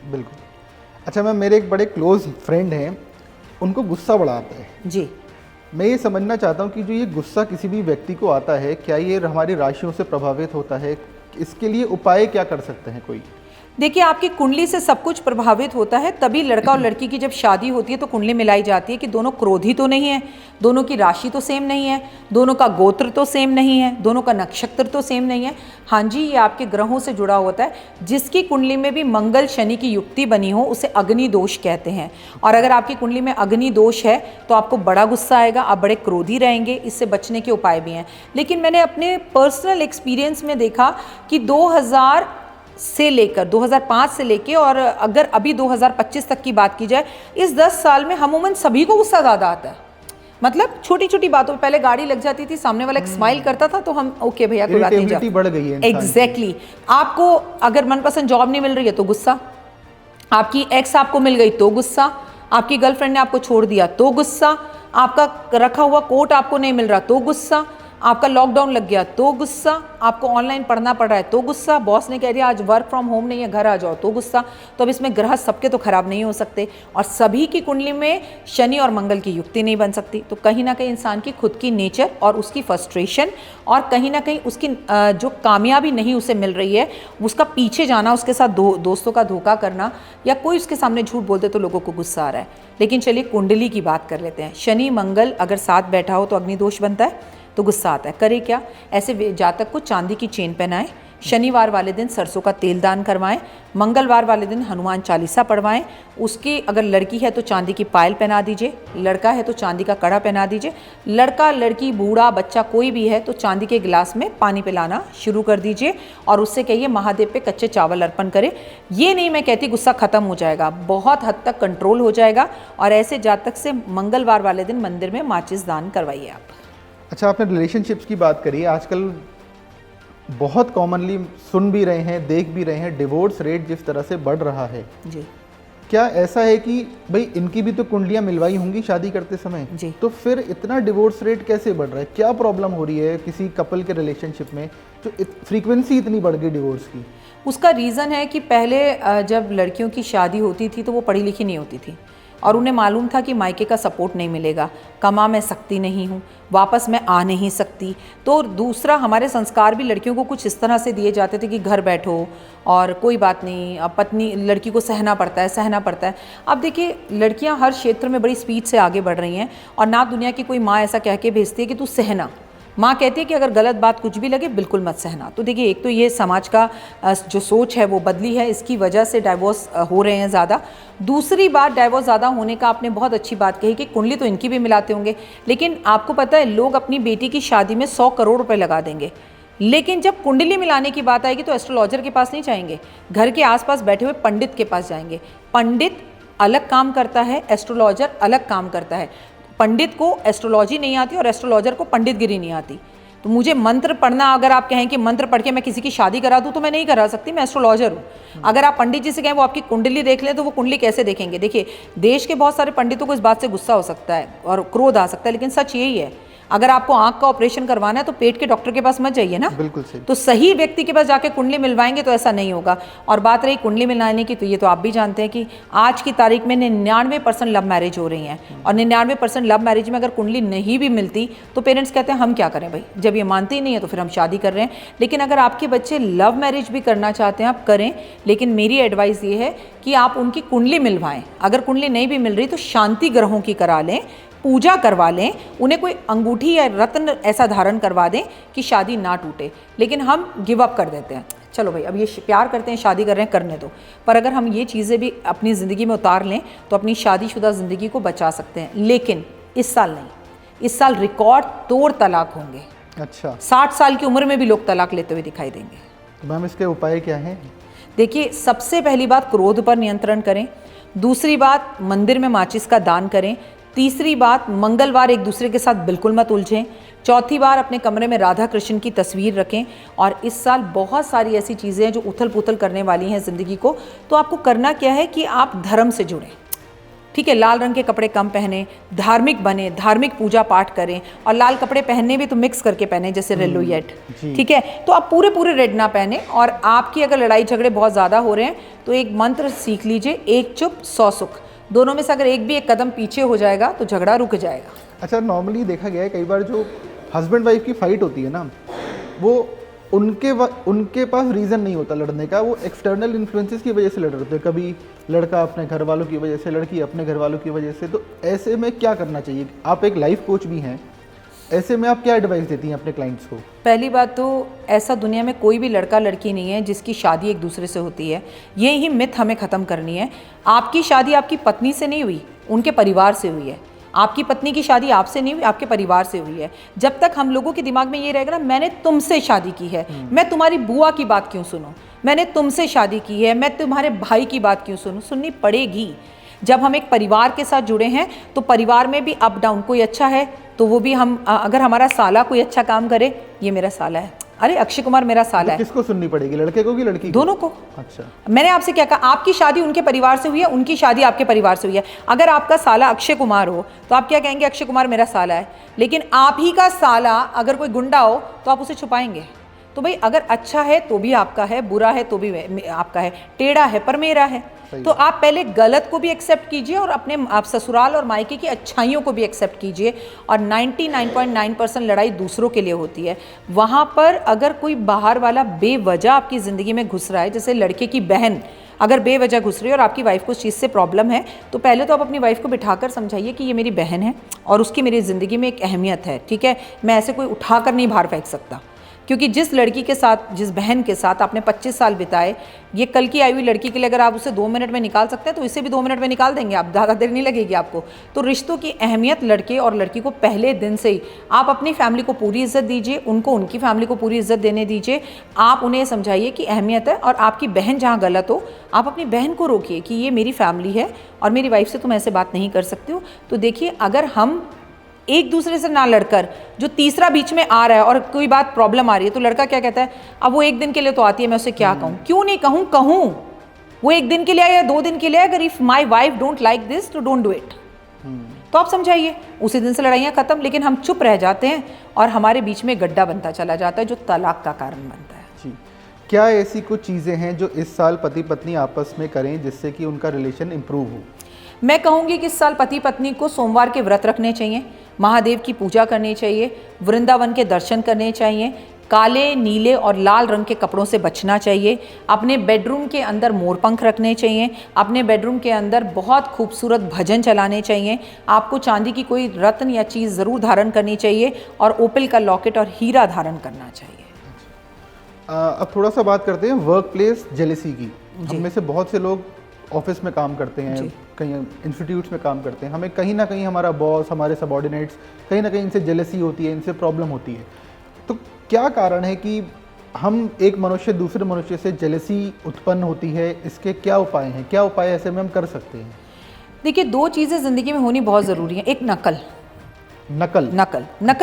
बिल्कुल। अच्छा मैम, मेरे एक बड़े क्लोज फ्रेंड हैं, उनको गुस्सा बड़ा आता है जी। मैं ये समझना चाहता हूँ कि जो ये गुस्सा किसी भी व्यक्ति को आता है, क्या ये हमारी राशियों से प्रभावित होता है? इसके लिए उपाय क्या कर सकते हैं कोई? देखिए, आपकी कुंडली से सब कुछ प्रभावित होता है, तभी लड़का और लड़की की जब शादी होती है तो कुंडली मिलाई जाती है कि दोनों क्रोधी तो नहीं है, दोनों की राशि तो सेम नहीं है, दोनों का गोत्र तो सेम नहीं है, दोनों का नक्षत्र तो सेम नहीं है। हाँ जी, ये आपके ग्रहों से जुड़ा होता है। जिसकी कुंडली में भी मंगल शनि की युक्ति बनी हो उसे अग्नि दोष कहते हैं। और अगर आपकी कुंडली में अग्नि दोष है तो आपको बड़ा गुस्सा आएगा, आप बड़े क्रोधी रहेंगे। इससे बचने के उपाय भी हैं, लेकिन मैंने अपने पर्सनल एक्सपीरियंस में देखा कि 2000 से लेकर 2005 से लेकर और अगर अभी 2025 तक की बात की जाए, इस 10 साल में अमूमन सभी को गुस्सा ज़्यादा आता है। मतलब छोटी छोटी बातों पे पहले गाड़ी लग जाती थी, सामने वाला एक स्माइल करता था तो हम ओके भैया कोई बात नहीं, जा बढ़ गई है। एग्जैक्टली। आपको अगर मनपसंद जॉब नहीं मिल रही है तो गुस्सा, आपकी एक्स आपको मिल गई तो गुस्सा, आपकी गर्लफ्रेंड ने आपको छोड़ दिया तो गुस्सा, आपका रखा हुआ कोट आपको नहीं मिल रहा तो गुस्सा, आपका लॉकडाउन लग गया तो गुस्सा, आपको ऑनलाइन पढ़ना पड़ रहा है तो गुस्सा, बॉस ने कह दिया आज वर्क फ्रॉम होम नहीं है घर आ जाओ तो गुस्सा। तो अब इसमें ग्रह सबके तो खराब नहीं हो सकते और सभी की कुंडली में शनि और मंगल की युक्ति नहीं बन सकती। तो कहीं ना कहीं इंसान की खुद की नेचर और उसकी फ्रस्ट्रेशन और कहीं ना कहीं उसकी जो कामयाबी नहीं उसे मिल रही है उसका पीछे जाना, उसके साथ दोस्तों का धोखा करना या कोई उसके सामने झूठ बोलते तो लोगों को गुस्सा आ रहा है। लेकिन चलिए कुंडली की बात कर लेते हैं। शनि मंगल अगर साथ बैठा हो तो अग्निदोष बनता है तो गुस्सा आता है। करे क्या? ऐसे जातक को चांदी की चेन पहनाएं, शनिवार वाले दिन सरसों का तेल दान करवाएं, मंगलवार वाले दिन हनुमान चालीसा पढ़वाएं। उसकी अगर लड़की है तो चांदी की पायल पहना दीजिए, लड़का है तो चांदी का कड़ा पहना दीजिए। लड़का लड़की बूढ़ा बच्चा कोई भी है तो चांदी के गिलास में पानी पिलाना शुरू कर दीजिए और उससे कहिए महादेव पे कच्चे चावल अर्पण करें। ये नहीं मैं कहती गुस्सा खत्म हो जाएगा, बहुत हद तक कंट्रोल हो जाएगा। और ऐसे जातक से मंगलवार वाले दिन मंदिर में माचिस दान करवाइए आप। अच्छा, आपने रिलेशनशिप्स की बात करी, आजकल बहुत कॉमनली सुन भी रहे हैं, देख भी रहे हैं, डिवोर्स रेट जिस तरह से बढ़ रहा है जी। क्या ऐसा है कि भाई इनकी भी तो कुंडलियां मिलवाई होंगी शादी करते समय जी। तो फिर इतना डिवोर्स रेट कैसे बढ़ रहा है? क्या प्रॉब्लम हो रही है किसी कपल के रिलेशनशिप में जो फ्रीक्वेंसी इतनी बढ़ गई डिवोर्स की? उसका रीज़न है कि पहले जब लड़कियों की शादी होती थी तो वो पढ़ी लिखी नहीं होती थी और उन्हें मालूम था कि मायके का सपोर्ट नहीं मिलेगा, कमा मैं सकती नहीं हूँ, वापस मैं आ नहीं सकती। तो दूसरा हमारे संस्कार भी लड़कियों को कुछ इस तरह से दिए जाते थे कि घर बैठो और कोई बात नहीं, अब पत्नी लड़की को सहना पड़ता है। अब देखिए लड़कियाँ हर क्षेत्र में बड़ी स्पीड से आगे बढ़ रही हैं और ना दुनिया की कोई माँ ऐसा कह के भेजती है कि तू सहना। माँ कहती है कि अगर गलत बात कुछ भी लगे बिल्कुल मत सहना। तो देखिए एक तो ये समाज का जो सोच है वो बदली है, इसकी वजह से डाइवोर्स हो रहे हैं ज़्यादा। दूसरी बात, डाइवोर्स ज़्यादा होने का आपने बहुत अच्छी बात कही कि कुंडली तो इनकी भी मिलाते होंगे, लेकिन आपको पता है लोग अपनी बेटी की शादी में 100 करोड़ रुपए लगा देंगे, लेकिन जब कुंडली मिलाने की बात आएगी तो एस्ट्रोलॉजर के पास नहीं जाएंगे, घर के आसपास बैठे हुए पंडित के पास जाएंगे। पंडित अलग काम करता है, एस्ट्रोलॉजर अलग काम करता है। पंडित को एस्ट्रोलॉजी नहीं आती और एस्ट्रोलॉजर को पंडितगिरी नहीं आती। तो मुझे मंत्र पढ़ना, अगर आप कहें कि मंत्र पढ़ के मैं किसी की शादी करा दूं तो मैं नहीं करा सकती, मैं एस्ट्रोलॉजर हूं। अगर आप पंडित जी से कहें वो आपकी कुंडली देख लें तो वो कुंडली कैसे देखेंगे? देखिए देश के बहुत सारे पंडितों को इस बात से गुस्सा हो सकता है और क्रोध आ सकता है, लेकिन सच यही है, अगर आपको आंख का ऑपरेशन करवाना है तो पेट के डॉक्टर के पास मत जाइए ना। बिल्कुल सही। तो सही व्यक्ति के पास जाके कुंडली मिलवाएंगे तो ऐसा नहीं होगा। और बात रही कुंडली मिलाने की, तो ये तो आप भी जानते हैं कि आज की तारीख में 99% लव मैरिज हो रही हैं और 99% लव मैरिज में अगर कुंडली नहीं भी मिलती तो पेरेंट्स कहते हैं हम क्या करें भाई, जब ये मानती ही नहीं है तो फिर हम शादी कर रहे हैं। लेकिन अगर आपके बच्चे लव मैरिज भी करना चाहते हैं आप करें, लेकिन मेरी एडवाइस ये है कि आप उनकी कुंडली मिलवाएं। अगर कुंडली नहीं भी मिल रही तो शांति ग्रहों की करा लें, पूजा करवा लें, उन्हें कोई अंगूठी या रत्न ऐसा धारण करवा दें कि शादी ना टूटे। लेकिन हम गिव अप कर देते हैं, चलो भाई अब ये प्यार करते हैं, शादी कर रहे हैं, करने दो। पर अगर हम ये चीज़ें भी अपनी ज़िंदगी में उतार लें तो अपनी शादीशुदा ज़िंदगी को बचा सकते हैं। लेकिन इस साल नहीं, इस साल रिकॉर्ड तोड़ तलाक होंगे। अच्छा, 60 साल की उम्र में भी लोग तलाक लेते हुए दिखाई देंगे। तो मैम इसके उपाय क्या हैं? देखिए सबसे पहली बात, क्रोध पर नियंत्रण करें। दूसरी बात, मंदिर में माचिस का दान करें। तीसरी बात, मंगलवार एक दूसरे के साथ बिल्कुल मत उलझें। चौथी बार, अपने कमरे में राधा कृष्ण की तस्वीर रखें। और इस साल बहुत सारी ऐसी चीज़ें हैं जो उथल पुथल करने वाली हैं ज़िंदगी को, तो आपको करना क्या है कि आप धर्म से जुड़ें। ठीक है, लाल रंग के कपड़े कम पहने, धार्मिक बने, धार्मिक पूजा पाठ करें। और लाल कपड़े पहनने भी तो मिक्स करके पहने, जैसे रेलोयट। ठीक है, तो आप पूरे पूरे रेड ना पहने। और आपकी अगर लड़ाई झगड़े बहुत ज़्यादा हो रहे हैं तो एक मंत्र सीख लीजिए, 1 चुप 100 सुख। दोनों में से अगर एक भी एक कदम पीछे हो जाएगा तो झगड़ा रुक जाएगा। अच्छा, नॉर्मली देखा गया है कई बार जो हस्बैंड वाइफ की फाइट होती है ना, वो उनके पास रीज़न नहीं होता लड़ने का, वो एक्सटर्नल इन्फ्लुएंसेस की वजह से लड़ रहे होते हैं। कभी लड़का अपने घर वालों की वजह से, लड़की अपने घर वालों की वजह से। तो ऐसे में क्या करना चाहिए? आप एक लाइफ कोच भी हैं, ऐसे में आप क्या एडवाइस देती हैं अपने क्लाइंट्स को? पहली बात तो ऐसा दुनिया में कोई भी लड़का लड़की नहीं है जिसकी शादी एक दूसरे से होती है। ये ही मिथ हमें ख़त्म करनी है। आपकी शादी आपकी पत्नी से नहीं हुई, उनके परिवार से हुई है। आपकी पत्नी की शादी आपसे नहीं हुई, आपके परिवार से हुई है। जब तक हम लोगों के दिमाग में ये रहेगा ना, मैंने तुमसे शादी की है, मैं तुम्हारी बुआ की बात क्यों सुनूं, मैंने तुमसे शादी की है, मैं तुम्हारे भाई की बात क्यों सुनूं, सुननी पड़ेगी। जब हम एक परिवार के साथ जुड़े हैं तो परिवार में भी अप डाउन, कोई अच्छा है तो वो भी हम, अगर हमारा साला कोई अच्छा काम करे, ये मेरा साला है, अरे अक्षय कुमार मेरा साला है। किसको सुननी पड़ेगी, लड़के को कि लड़की को? दोनों को। अच्छा, मैंने आपसे क्या कहा, आपकी शादी उनके परिवार से हुई है, उनकी शादी आपके परिवार से हुई है। अगर आपका साला अक्षय कुमार हो तो आप क्या कहेंगे, अक्षय कुमार मेरा साला है। लेकिन आप ही का साला अगर कोई गुंडा हो तो आप उसे छुपाएंगे। तो भाई अगर अच्छा है तो भी आपका है, बुरा है तो भी आपका है, टेढ़ा है पर मेरा है। तो आप पहले गलत को भी एक्सेप्ट कीजिए और अपने आप ससुराल और मायके की अच्छाइयों को भी एक्सेप्ट कीजिए। और 99.9% लड़ाई दूसरों के लिए होती है। वहाँ पर अगर कोई बाहर वाला बेवजह आपकी ज़िंदगी में घुस रहा है, जैसे लड़के की बहन अगर बेवजह घुस रही है और आपकी वाइफ को उस चीज़ से प्रॉब्लम है, तो पहले तो आप अपनी वाइफ को बिठाकर समझाइए कि ये मेरी बहन है और उसकी मेरी ज़िंदगी में एक अहमियत है। ठीक है, मैं ऐसे कोई उठाकर नहीं बाहर फेंक सकता, क्योंकि जिस लड़की के साथ, जिस बहन के साथ आपने 25 साल बिताए, ये कल की आई हुई लड़की के लिए अगर आप उसे 2 मिनट में निकाल सकते हैं तो इसे भी 2 मिनट में निकाल देंगे आप, ज़्यादा देर नहीं लगेगी आपको। तो रिश्तों की अहमियत लड़के और लड़की को पहले दिन से ही आप अपनी फैमिली को पूरी इज्जत दीजिए, उनको उनकी फैमिली को पूरी इज्जत देने दीजिए। आप उन्हें समझाइए कि अहमियत है, और आपकी बहन जहाँ गलत हो आप अपनी बहन को रोकिए कि ये मेरी फैमिली है और मेरी वाइफ से तुम ऐसे बात नहीं कर सकते हो। तो देखिए, अगर हम एक दूसरे से ना लड़कर जो तीसरा बीच में आ रहा है और कोई बात प्रॉब्लम आ रही है, तो लड़का क्या कहता है, अब वो एक दिन के लिए तो आती है, मैं उसे क्या कहूँ, क्यों नहीं कहूँ, वो एक दिन के लिए या 2 दिन के लिए, अगर if my wife don't like this तो डोंट डू इट। तो आप समझाइए, उसी दिन से लड़ाइयाँ खत्म। लेकिन हम चुप रह जाते हैं और हमारे बीच में गड्ढा बनता चला जाता है जो तलाक का कारण बनता है। जी, क्या ऐसी कुछ चीज़ें हैं जो इस साल पति पत्नी आपस में करें जिससे कि उनका रिलेशन इम्प्रूव हो? मैं कहूँगी कि इस साल पति पत्नी को सोमवार के व्रत रखने चाहिए, महादेव की पूजा करनी चाहिए, वृंदावन के दर्शन करने चाहिए, काले, नीले और लाल रंग के कपड़ों से बचना चाहिए, अपने बेडरूम के अंदर मोरपंख रखने चाहिए, अपने बेडरूम के अंदर बहुत खूबसूरत भजन चलाने चाहिए, आपको चांदी की कोई रत्न या चीज़ ज़रूर धारण करनी चाहिए और ओपल का लॉकेट और हीरा धारण करना चाहिए। अब थोड़ा सा बात करते हैं वर्क प्लेस जेलेसी की। हम में से बहुत से लोग ऑफिस में काम करते हैं, कहीं इंस्टीट्यूट्स में काम करते हैं, हमें कहीं ना कहीं हमारा बॉस, हमारे सबॉर्डिनेट्स कहीं ना कहीं इनसे जेलेसी होती है, इनसे प्रॉब्लम होती है। तो क्या कारण है कि हम एक मनुष्य दूसरे मनुष्य से जेलेसी उत्पन्न होती है? इसके क्या उपाय हैं? क्या उपाय ऐसे में हम कर सकते हैं? देखिए, दो चीज़ें ज़िंदगी में होनी बहुत ज़रूरी है। एक नकल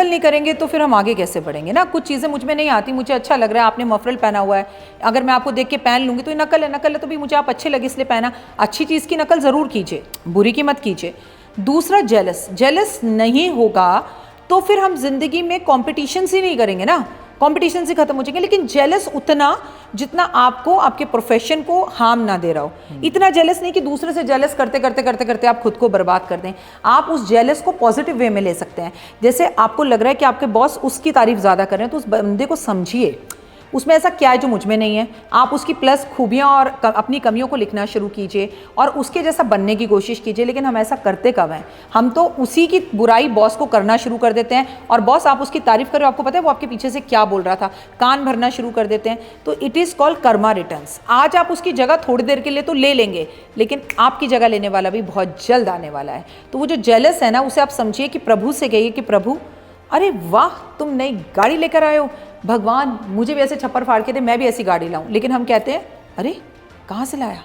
नहीं करेंगे तो फिर हम आगे कैसे बढ़ेंगे ना। कुछ चीज़ें मुझ में नहीं आती, मुझे अच्छा लग रहा है, आपने मफरल पहना हुआ है, अगर मैं आपको देख के पहन लूँगी तो ये नकल है तो भी मुझे आप अच्छे लगे इसलिए पहना। अच्छी चीज़ की नकल ज़रूर कीजिए, बुरी की मत कीजिए। दूसरा, जेलस नहीं होगा तो फिर हम जिंदगी में कॉम्पिटिशन ही नहीं करेंगे ना, कॉम्पिटिशन से खत्म हो जाएंगे। लेकिन जेलस उतना जितना आपको आपके प्रोफेशन को हार्म ना दे रहा हो, इतना जेलस नहीं कि दूसरे से जेलस करते करते करते करते आप खुद को बर्बाद कर दें। आप उस जेलस को पॉजिटिव वे में ले सकते हैं। जैसे आपको लग रहा है कि आपके बॉस उसकी तारीफ ज़्यादा कर रहे हैं तो उस बंदे को समझिए उसमें ऐसा क्या है जो मुझ में नहीं है। आप उसकी प्लस खूबियाँ और अपनी कमियों को लिखना शुरू कीजिए और उसके जैसा बनने की कोशिश कीजिए। लेकिन हम ऐसा करते कब हैं? हम तो उसी की बुराई बॉस को करना शुरू कर देते हैं और बॉस आप उसकी तारीफ करें, आपको पता है वो आपके पीछे से क्या बोल रहा था, कान भरना शुरू कर देते हैं। तो it is called Karma returns. आज आप उसकी जगह थोड़ी देर के लिए तो ले लेंगे, लेकिन आपकी जगह लेने वाला भी बहुत जल्द आने वाला है। तो वो जो जेलस है ना, उसे आप समझिए कि प्रभु से कहिए कि प्रभु, अरे वाह, तुम नई गाड़ी लेकर आए हो, भगवान मुझे भी ऐसे छप्पर फाड़ के दे, मैं भी ऐसी गाड़ी लाऊं। लेकिन हम कहते हैं अरे कहाँ से लाया,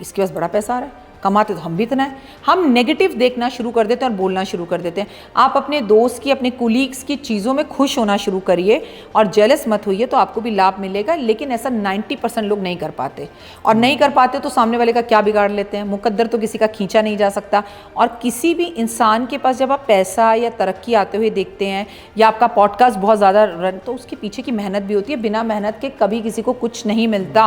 इसके पास बड़ा पैसा आ रहा है, कमाते तो हम भी इतना है। हम नेगेटिव देखना शुरू कर देते हैं और बोलना शुरू कर देते हैं। आप अपने दोस्त की, अपने कुलीग्स की चीज़ों में खुश होना शुरू करिए और जेलस मत होइए, तो आपको भी लाभ मिलेगा। लेकिन ऐसा 90% लोग नहीं कर पाते, और नहीं कर पाते तो सामने वाले का क्या बिगाड़ लेते हैं। मुकद्दर तो किसी का खींचा नहीं जा सकता। और किसी भी इंसान के पास जब आप पैसा या तरक्की आते हुए देखते हैं या आपका पॉडकास्ट बहुत ज़्यादा रन, तो उसके पीछे की मेहनत भी होती है। बिना मेहनत के कभी किसी को कुछ नहीं मिलता।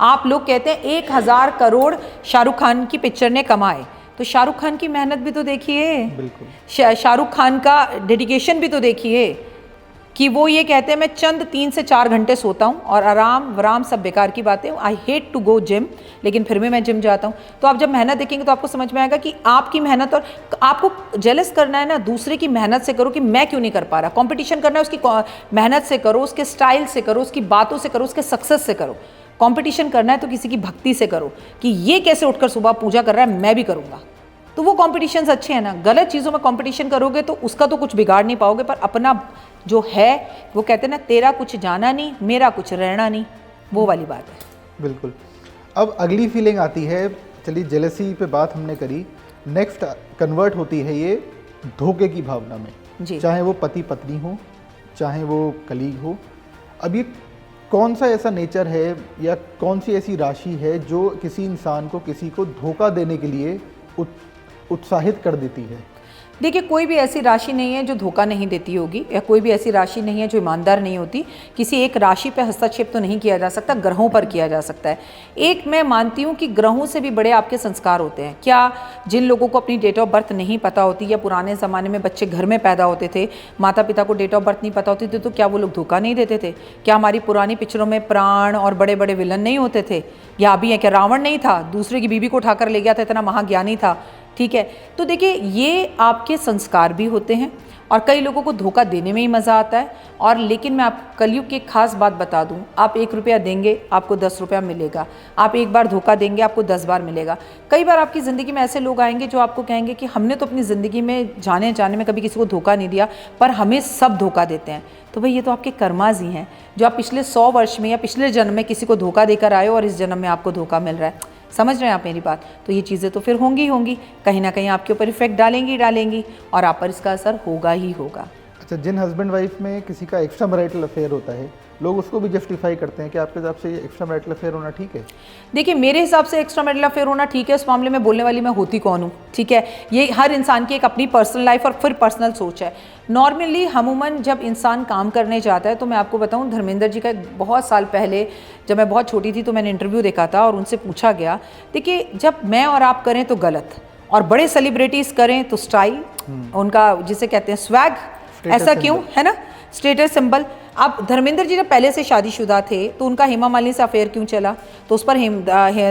आप लोग कहते हैं 1000 करोड़ शाहरुख खान की पिक्चर ने कमाए, तो शाहरुख खान की मेहनत भी तो देखिए, बिल्कुल शाहरुख खान का डेडिकेशन भी तो देखिए कि वो ये कहते हैं मैं चंद 3 से 4 घंटे सोता हूँ और आराम सब बेकार की बातें। I hate to go gym, लेकिन फिर भी मैं जिम जाता हूँ। तो आप जब मेहनत देखेंगे तो आपको समझ में आएगा कि आपकी मेहनत, और आपको जेलस करना है ना दूसरे की मेहनत से करो कि मैं क्यों नहीं कर पा रहा। कंपटीशन करना है उसकी मेहनत से करो, उसके स्टाइल से करो, उसकी बातों से करो, उसके सक्सेस से करो। कंपटीशन करना है तो किसी की भक्ति से करो कि ये कैसे उठकर सुबह पूजा कर रहा है, मैं भी करूँगा। तो वो कॉम्पिटिशन्स अच्छे हैं ना। गलत चीज़ों में कंपटीशन करोगे तो उसका तो कुछ बिगाड़ नहीं पाओगे, पर अपना जो है, वो कहते हैं ना, तेरा कुछ जाना नहीं, मेरा कुछ रहना नहीं, वो वाली बात है। बिल्कुल। अब अगली फीलिंग आती है, चलिए जेलसी पे बात हमने करी, नेक्स्ट कन्वर्ट होती है ये धोखे की भावना में जी। चाहे वो पति पत्नी हो, चाहे वो कलीग हो। अब ये कौन सा ऐसा नेचर है या कौन सी ऐसी राशि है जो किसी इंसान को किसी को धोखा देने के लिए उत्साहित कर देती है? देखिए, कोई भी ऐसी राशि नहीं है जो धोखा नहीं देती होगी, या कोई भी ऐसी राशि नहीं है जो ईमानदार नहीं होती। किसी एक राशि पर हस्तक्षेप तो नहीं किया जा सकता, ग्रहों पर किया जा सकता है। एक मैं मानती हूँ कि ग्रहों से भी बड़े आपके संस्कार होते हैं। क्या जिन लोगों को अपनी डेट ऑफ बर्थ नहीं पता होती, या पुराने ज़माने में बच्चे घर में पैदा होते थे, माता पिता को डेट ऑफ बर्थ नहीं पता होती थी, तो क्या वो लोग धोखा नहीं देते थे? क्या हमारी पुरानी पिक्चरों में प्राण और बड़े बड़े विलन नहीं होते थे? या अभी है क्या रावण नहीं था, दूसरे की बीवी को उठाकर ले गया था, इतना महाज्ञानी था? ठीक है, तो देखिए ये आपके संस्कार भी होते हैं, और कई लोगों को धोखा देने में ही मज़ा आता है। और लेकिन मैं आप कलयुग की एक खास बात बता दूं, आप 1 रुपया देंगे आपको 10 रुपया मिलेगा, आप एक बार धोखा देंगे आपको 10 बार मिलेगा। कई बार आपकी ज़िंदगी में ऐसे लोग आएंगे जो आपको कहेंगे कि हमने तो अपनी ज़िंदगी में जाने में कभी किसी को धोखा नहीं दिया, पर हमें सब धोखा देते हैं। तो भाई ये तो आपके कर्माज ही हैं, जो आप पिछले 100 वर्ष में या पिछले जन्म में किसी को धोखा देकर आए हो और इस जन्म में आपको धोखा मिल रहा है। समझ रहे हैं आप मेरी बात? तो ये चीज़ें तो फिर होंगी, कहीं ना कहीं आपके ऊपर इफेक्ट डालेंगी और आप पर इसका असर होगा ही होगा। अच्छा, जिन हस्बैंड वाइफ में किसी का एक्स्ट्रा मैरिटल अफेयर होता है लोग उसको भी जस्टिफाई करते हैं कि आपके हिसाब से ये एक्स्ट्रा मैरिटल अफेयर होना ठीक है? देखिए, मेरे हिसाब से एक्स्ट्रा मैरिटल अफेयर होना ठीक है। इस मामले में बोलने वाली मैं होती कौन हूँ, ठीक है। ये हर इंसान की एक अपनी पर्सनल लाइफ और फिर पर्सनल सोच है। नॉर्मली अमूमन जब इंसान काम करने जाता है, तो मैं आपको बताऊं, धर्मेंद्र जी का बहुत साल पहले जब मैं बहुत छोटी थी तो मैंने इंटरव्यू देखा था और उनसे पूछा गया, देखिए जब मैं और आप करें तो गलत, और बड़े सेलिब्रिटीज़ करें तो स्टाइल, उनका जिसे कहते हैं स्वैग, ऐसा क्यों, है ना, स्टेटस सिंबल। अब धर्मेंद्र जी जब पहले से शादीशुदा थे तो उनका हेमा मालिनी से अफेयर क्यों चला? तो उस पर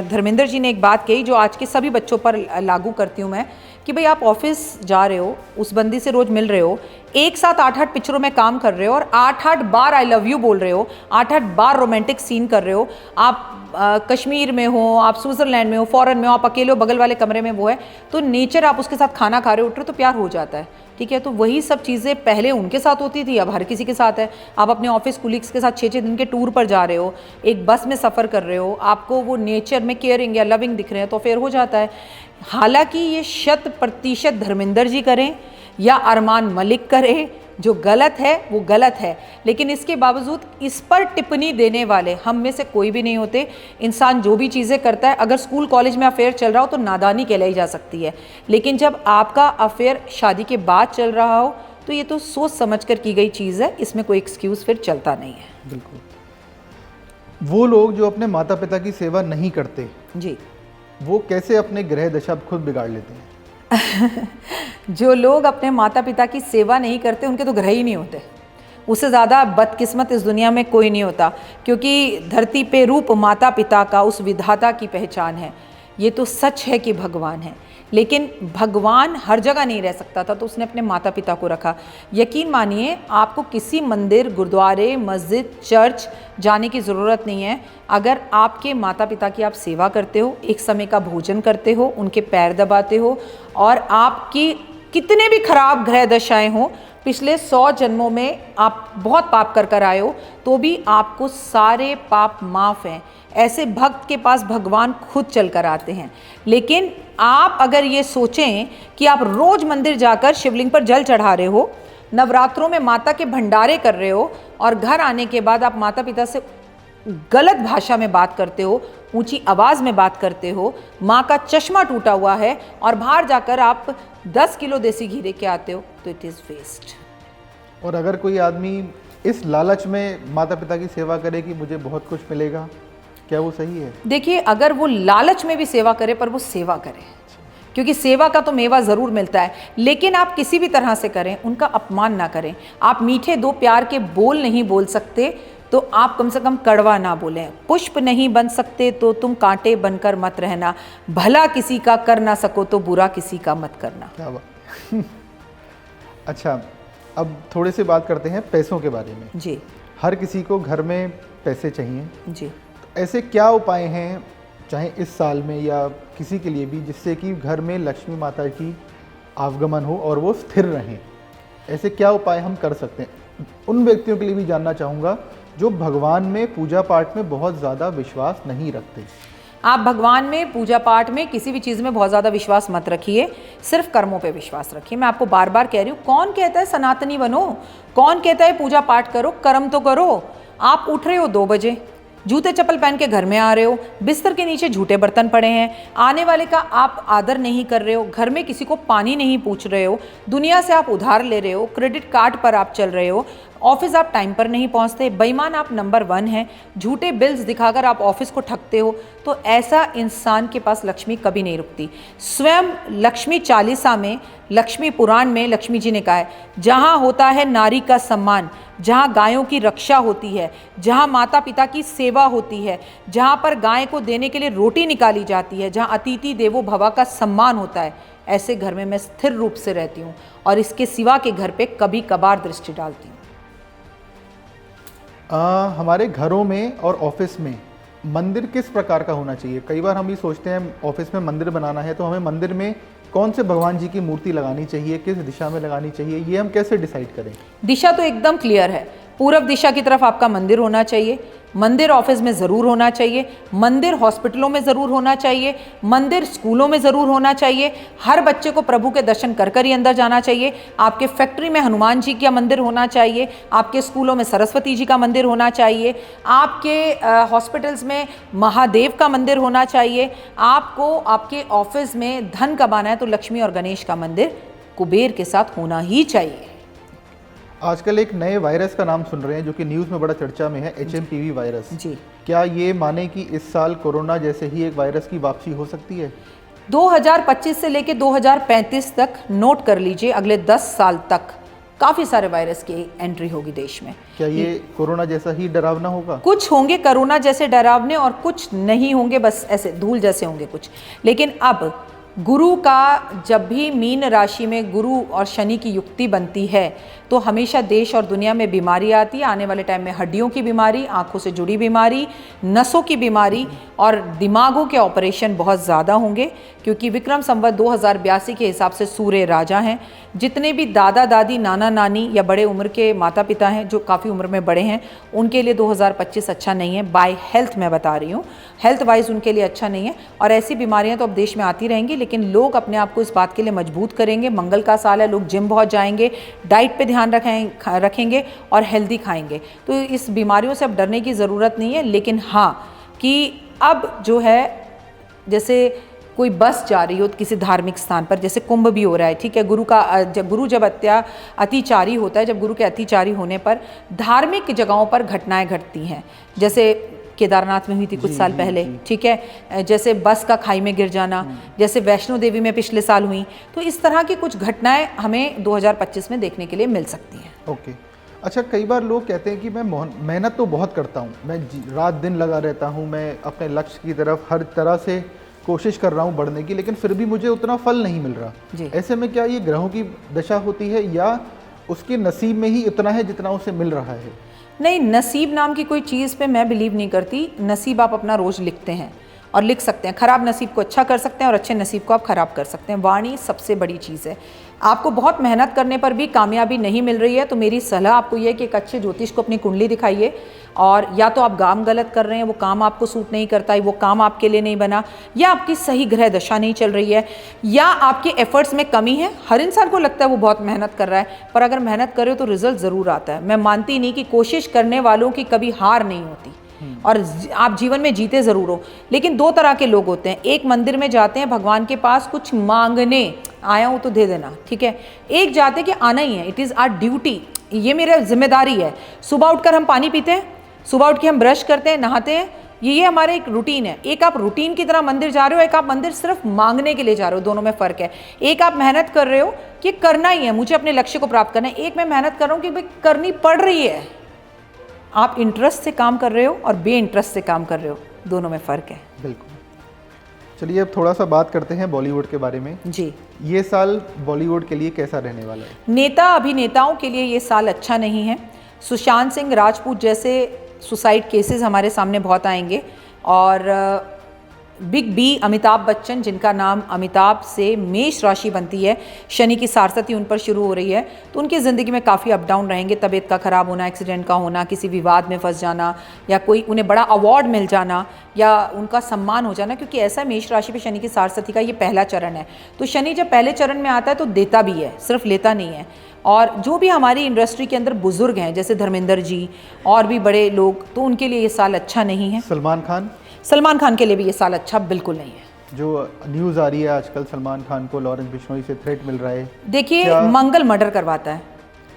धर्मेंद्र जी ने एक बात कही जो आज के सभी बच्चों पर लागू करती हूँ मैं, कि भाई आप ऑफिस जा रहे हो, उस बंदी से रोज मिल रहे हो, एक साथ 8-8 पिक्चरों में काम कर रहे हो और 8-8 बार आई लव यू बोल रहे हो, 8-8 बार रोमांटिक सीन कर रहे हो, आप कश्मीर में हो, आप स्विट्जरलैंड में हो, फॉरेन में हो, आप अकेले हो, बगल वाले कमरे में वो है, तो नेचर आप उसके साथ खाना खा रहे हो, उठ रहे हो, तो प्यार हो जाता है, ठीक है। तो वही सब चीज़ें पहले उनके साथ होती थी, अब हर किसी के साथ है। आप अपने ऑफिस कुलीग्स के साथ 6-6 दिन के टूर पर जा रहे हो, एक बस में सफ़र कर रहे हो, आपको वो नेचर में केयरिंग या लविंग दिख रहे हैं, तो फिर हो जाता है। हालांकि ये 100% धर्मेंद्र जी करें या अरमान मलिक करें, जो गलत है वो गलत है, लेकिन इसके बावजूद इस पर टिप्पणी देने वाले हम में से कोई भी नहीं होते। इंसान जो भी चीज़ें करता है, अगर स्कूल कॉलेज में अफेयर चल रहा हो तो नादानी कहलाई जा सकती है, लेकिन जब आपका अफेयर शादी के बाद चल रहा हो तो ये तो सोच समझ कर की गई चीज़ है, इसमें कोई एक्सक्यूज़ फिर चलता नहीं है। बिल्कुल। वो लोग जो अपने माता पिता की सेवा नहीं करते जी, वो कैसे अपने ग्रह दशा खुद बिगाड़ लेते हैं? जो लोग अपने माता पिता की सेवा नहीं करते उनके तो ग्रह ही नहीं होते। उससे ज़्यादा बदकिस्मत इस दुनिया में कोई नहीं होता, क्योंकि धरती पे रूप माता पिता का उस विधाता की पहचान है। ये तो सच है कि भगवान है, लेकिन भगवान हर जगह नहीं रह सकता था, तो उसने अपने माता पिता को रखा। यकीन मानिए, आपको किसी मंदिर, गुरुद्वारे, मस्जिद, चर्च जाने की ज़रूरत नहीं है। अगर आपके माता पिता की आप सेवा करते हो, एक समय का भोजन करते हो, उनके पैर दबाते हो, और आपकी कितने भी खराब ग्रह दशाएं हों, पिछले 100 जन्मों में आप बहुत पाप कर आए हो, तो भी आपको सारे पाप माफ़ हैं। ऐसे भक्त के पास भगवान खुद चल कर आते हैं। लेकिन आप अगर ये सोचें कि आप रोज़ मंदिर जाकर शिवलिंग पर जल चढ़ा रहे हो, नवरात्रों में माता के भंडारे कर रहे हो, और घर आने के बाद आप माता पिता से गलत भाषा में बात करते हो, ऊंची आवाज़ में बात करते हो, माँ का चश्मा टूटा हुआ है, और बाहर जाकर आप 10 किलो देसी घी दे के आते हो, तो इट इज़ वेस्ट। और अगर कोई आदमी इस लालच में माता पिता की सेवा करे कि मुझे बहुत कुछ मिलेगा, क्या वो सही है? देखिए, अगर वो लालच में भी सेवा करे, पर वो सेवा करे, क्योंकि सेवा का तो मेवा ज़रूर मिलता है, लेकिन आप किसी भी तरह से करें, उनका अपमान ना करें। आप मीठे 2 प्यार के बोल नहीं बोल सकते, तो आप कम से कम कड़वा ना बोलें। पुष्प नहीं बन सकते तो तुम कांटे बनकर मत रहना, भला किसी का कर ना सको तो बुरा किसी का मत करना। क्या बात। अच्छा, अब थोड़े से बात करते हैं पैसों के बारे में। जी हर किसी को घर में पैसे चाहिए, जी। तो ऐसे क्या उपाय हैं, चाहे इस साल में या किसी के लिए भी, जिससे कि घर में लक्ष्मी माता की आगमन हो और वो स्थिर रहें? ऐसे क्या उपाय हम कर सकते हैं? उन व्यक्तियों के लिए भी जानना चाहूँगा जो भगवान में, पूजा पाठ में बहुत ज़्यादा विश्वास नहीं रखते। आप भगवान में, पूजा पाठ में, किसी भी चीज़ में बहुत ज़्यादा विश्वास मत रखिए, सिर्फ कर्मों पे विश्वास रखिए। मैं आपको बार बार कह रही हूँ, कौन कहता है सनातनी बनो, कौन कहता है पूजा पाठ करो, कर्म तो करो। आप उठ रहे हो 2 बजे, जूते चप्पल पहन के घर में आ रहे हो, बिस्तर के नीचे झूठे बर्तन पड़े हैं, आने वाले का आप आदर नहीं कर रहे हो, घर में किसी को पानी नहीं पूछ रहे हो, दुनिया से आप उधार ले रहे हो, क्रेडिट कार्ड पर आप चल रहे हो, ऑफिस आप टाइम पर नहीं पहुंचते, बेईमान आप नंबर 1 हैं, झूठे बिल्स दिखाकर आप ऑफिस को ठगते हो, तो ऐसा इंसान के पास लक्ष्मी कभी नहीं रुकती। स्वयं लक्ष्मी चालीसा में, लक्ष्मी पुराण में लक्ष्मी जी ने कहा है, जहाँ होता है नारी का सम्मान, जहाँ गायों की रक्षा होती है, जहाँ माता पिता की सेवा होती है, जहाँ पर गाय को देने के लिए रोटी निकाली जाती है, जहाँ अतिथि देवो भव का सम्मान होता है, ऐसे घर में मैं स्थिर रूप से रहती हूँ और इसके सिवा के घर पे कभी कभार दृष्टि डालती हूँ। हमारे घरों में और ऑफिस में मंदिर किस प्रकार का होना चाहिए? कई बार हम भी सोचते हैं ऑफिस में मंदिर बनाना है तो हमें मंदिर में कौन से भगवान जी की मूर्ति लगानी चाहिए, किस दिशा में लगानी चाहिए, ये हम कैसे डिसाइड करें? दिशा तो एकदम क्लियर है, पूरब दिशा की तरफ आपका मंदिर होना चाहिए, मंदिर ऑफिस में ज़रूर होना चाहिए, मंदिर हॉस्पिटलों में ज़रूर होना चाहिए, मंदिर स्कूलों में ज़रूर होना चाहिए। हर बच्चे को प्रभु के दर्शन कर कर ही अंदर जाना चाहिए। आपके फैक्ट्री में हनुमान जी का मंदिर होना चाहिए, आपके स्कूलों में सरस्वती जी का मंदिर होना चाहिए, आपके हॉस्पिटल्स में महादेव का मंदिर होना चाहिए। आपको आपके ऑफिस में धन कमाना है तो लक्ष्मी और गणेश का मंदिर कुबेर के साथ होना ही चाहिए। आजकल एक नए वायरस का नाम सुन रहे हैं जो कि न्यूज़ में बड़ा चर्चा में है, HMPV वायरस। जी, क्या ये माने कि इस साल कोरोना जैसे ही एक वायरस की वापसी हो सकती है? 2025 से लेके 2035 तक नोट कर लीजिए, अगले 10 साल तक काफ़ी सारे वायरस की एंट्री होगी देश में। क्या ये कोरोना जैसा ही डरावना होगा? कुछ होंगे कोरोना जैसे डरावने और कुछ नहीं होंगे, बस ऐसे धूल जैसे होंगे कुछ। लेकिन अब गुरु का जब भी मीन राशि में गुरु और शनि की युक्ति बनती है तो हमेशा देश और दुनिया में बीमारी आती है। आने वाले टाइम में हड्डियों की बीमारी, आंखों से जुड़ी बीमारी, नसों की बीमारी और दिमागों के ऑपरेशन बहुत ज़्यादा होंगे, क्योंकि विक्रम संवत 2082 के हिसाब से सूर्य राजा हैं। जितने भी दादा दादी, नाना नानी या बड़े उम्र के माता पिता हैं जो काफ़ी उम्र में बड़े हैं, उनके लिए 2025 अच्छा नहीं है। बाय हेल्थ मैं बता रही हूँ, हेल्थ वाइज उनके लिए अच्छा नहीं है। और ऐसी बीमारियां तो अब देश में आती रहेंगी, लेकिन लोग अपने आप को इस बात के लिए मजबूत करेंगे। मंगल का साल है, लोग जिम बहुत जाएंगे, डाइट पे ध्यान रखेंगे और हेल्दी खाएंगे। तो इस बीमारियों से अब डरने की ज़रूरत नहीं है। लेकिन हाँ कि अब जो है, जैसे कोई बस जा रही हो किसी धार्मिक स्थान पर, जैसे कुंभ भी हो रहा है, ठीक है, गुरु जब अतिचारी होता है, जब गुरु के अतिचारी होने पर धार्मिक जगहों पर घटनाएं घटती हैं। जैसे केदारनाथ में हुई थी कुछ साल पहले, ठीक है, जैसे बस का खाई में गिर जाना, जैसे वैष्णो देवी में पिछले साल हुई। तो इस तरह की कुछ घटनाएं हमें 2025 में देखने के लिए मिल सकती हैं। ओके, अच्छा, कई बार लोग कहते हैं कि मैं मेहनत तो बहुत करता हूँ, मैं रात दिन लगा रहता हूँ, मैं अपने लक्ष्य की तरफ हर तरह से कोशिश कर रहा हूँ बढ़ने की, लेकिन फिर भी मुझे उतना फल नहीं मिल रहा। ऐसे में क्या ये ग्रहों की दशा होती है या उसके नसीब में ही इतना है जितना उसे मिल रहा है? नहीं, नसीब नाम की कोई चीज़ पे मैं बिलीव नहीं करती। नसीब आप अपना रोज़ लिखते हैं और लिख सकते हैं। खराब नसीब को अच्छा कर सकते हैं और अच्छे नसीब को आप खराब कर सकते हैं। वाणी सबसे बड़ी चीज़ है। आपको बहुत मेहनत करने पर भी कामयाबी नहीं मिल रही है तो मेरी सलाह आपको ये है कि एक अच्छे ज्योतिष को अपनी कुंडली दिखाइए, और या तो आप काम गलत कर रहे हैं, वो काम आपको सूट नहीं करता है, वो काम आपके लिए नहीं बना, या आपकी सही ग्रह दशा नहीं चल रही है, या आपके एफर्ट्स में कमी है। हर इंसान को लगता है वो बहुत मेहनत कर रहा है, पर अगर मेहनत करे तो रिजल्ट ज़रूर आता है। मैं मानती नहीं कि कोशिश करने वालों की कभी हार नहीं होती और आप जीवन में जीते ज़रूर हो। लेकिन दो तरह के लोग होते हैं, एक मंदिर में जाते हैं भगवान के पास कुछ मांगने, आया हूँ तो दे देना, ठीक है। एक जाते हैं कि आना ही है, इट इज़ आवर ड्यूटी, ये मेरी जिम्मेदारी है। सुबह उठकर हम पानी पीते हैं, सुबह उठ के हम ब्रश करते हैं, नहाते हैं, ये हमारे एक रूटीन है। एक आप रूटीन की तरह मंदिर जा रहे हो, एक आप मंदिर सिर्फ मांगने के लिए जा रहे हो, दोनों में फ़र्क है। एक आप मेहनत कर रहे हो कि करना ही है, मुझे अपने लक्ष्य को प्राप्त करना है। एक मैं मेहनत कर रहा हूँ कि भाई करनी पड़ रही है। आप इंटरेस्ट से काम कर रहे हो और बे इंटरेस्ट से काम कर रहे हो, दोनों में फ़र्क है। बिल्कुल। चलिए अब थोड़ा सा बात करते हैं बॉलीवुड के बारे में। जी, ये साल बॉलीवुड के लिए कैसा रहने वाला है? नेता अभिनेताओं के लिए ये साल अच्छा नहीं है। सुशांत सिंह राजपूत जैसे सुसाइड केसेस हमारे सामने बहुत आएंगे, और बिग बी अमिताभ बच्चन, जिनका नाम अमिताभ से मेष राशि बनती है, शनि की सारसती उन पर शुरू हो रही है, तो उनकी ज़िंदगी में काफ़ी अप डाउन रहेंगे। तबीयत का ख़राब होना, एक्सीडेंट का होना, किसी विवाद में फंस जाना, या कोई उन्हें बड़ा अवार्ड मिल जाना, या उनका सम्मान हो जाना, क्योंकि ऐसा मेष राशि पे शनि की सारसती का ये पहला चरण है। तो शनि जब पहले चरण में आता है तो देता भी है, सिर्फ लेता नहीं है। और जो भी हमारी इंडस्ट्री के अंदर बुजुर्ग हैं, जैसे धर्मेंद्र जी और भी बड़े लोग, तो उनके लिए ये साल अच्छा नहीं है। सलमान खान के लिए भी ये साल अच्छा बिल्कुल नहीं है। जो न्यूज़ आ रही है आजकल, सलमान खान को लॉरेंस बिश्नोई से थ्रेट मिल रहा है। देखिए, मंगल मर्डर करवाता है,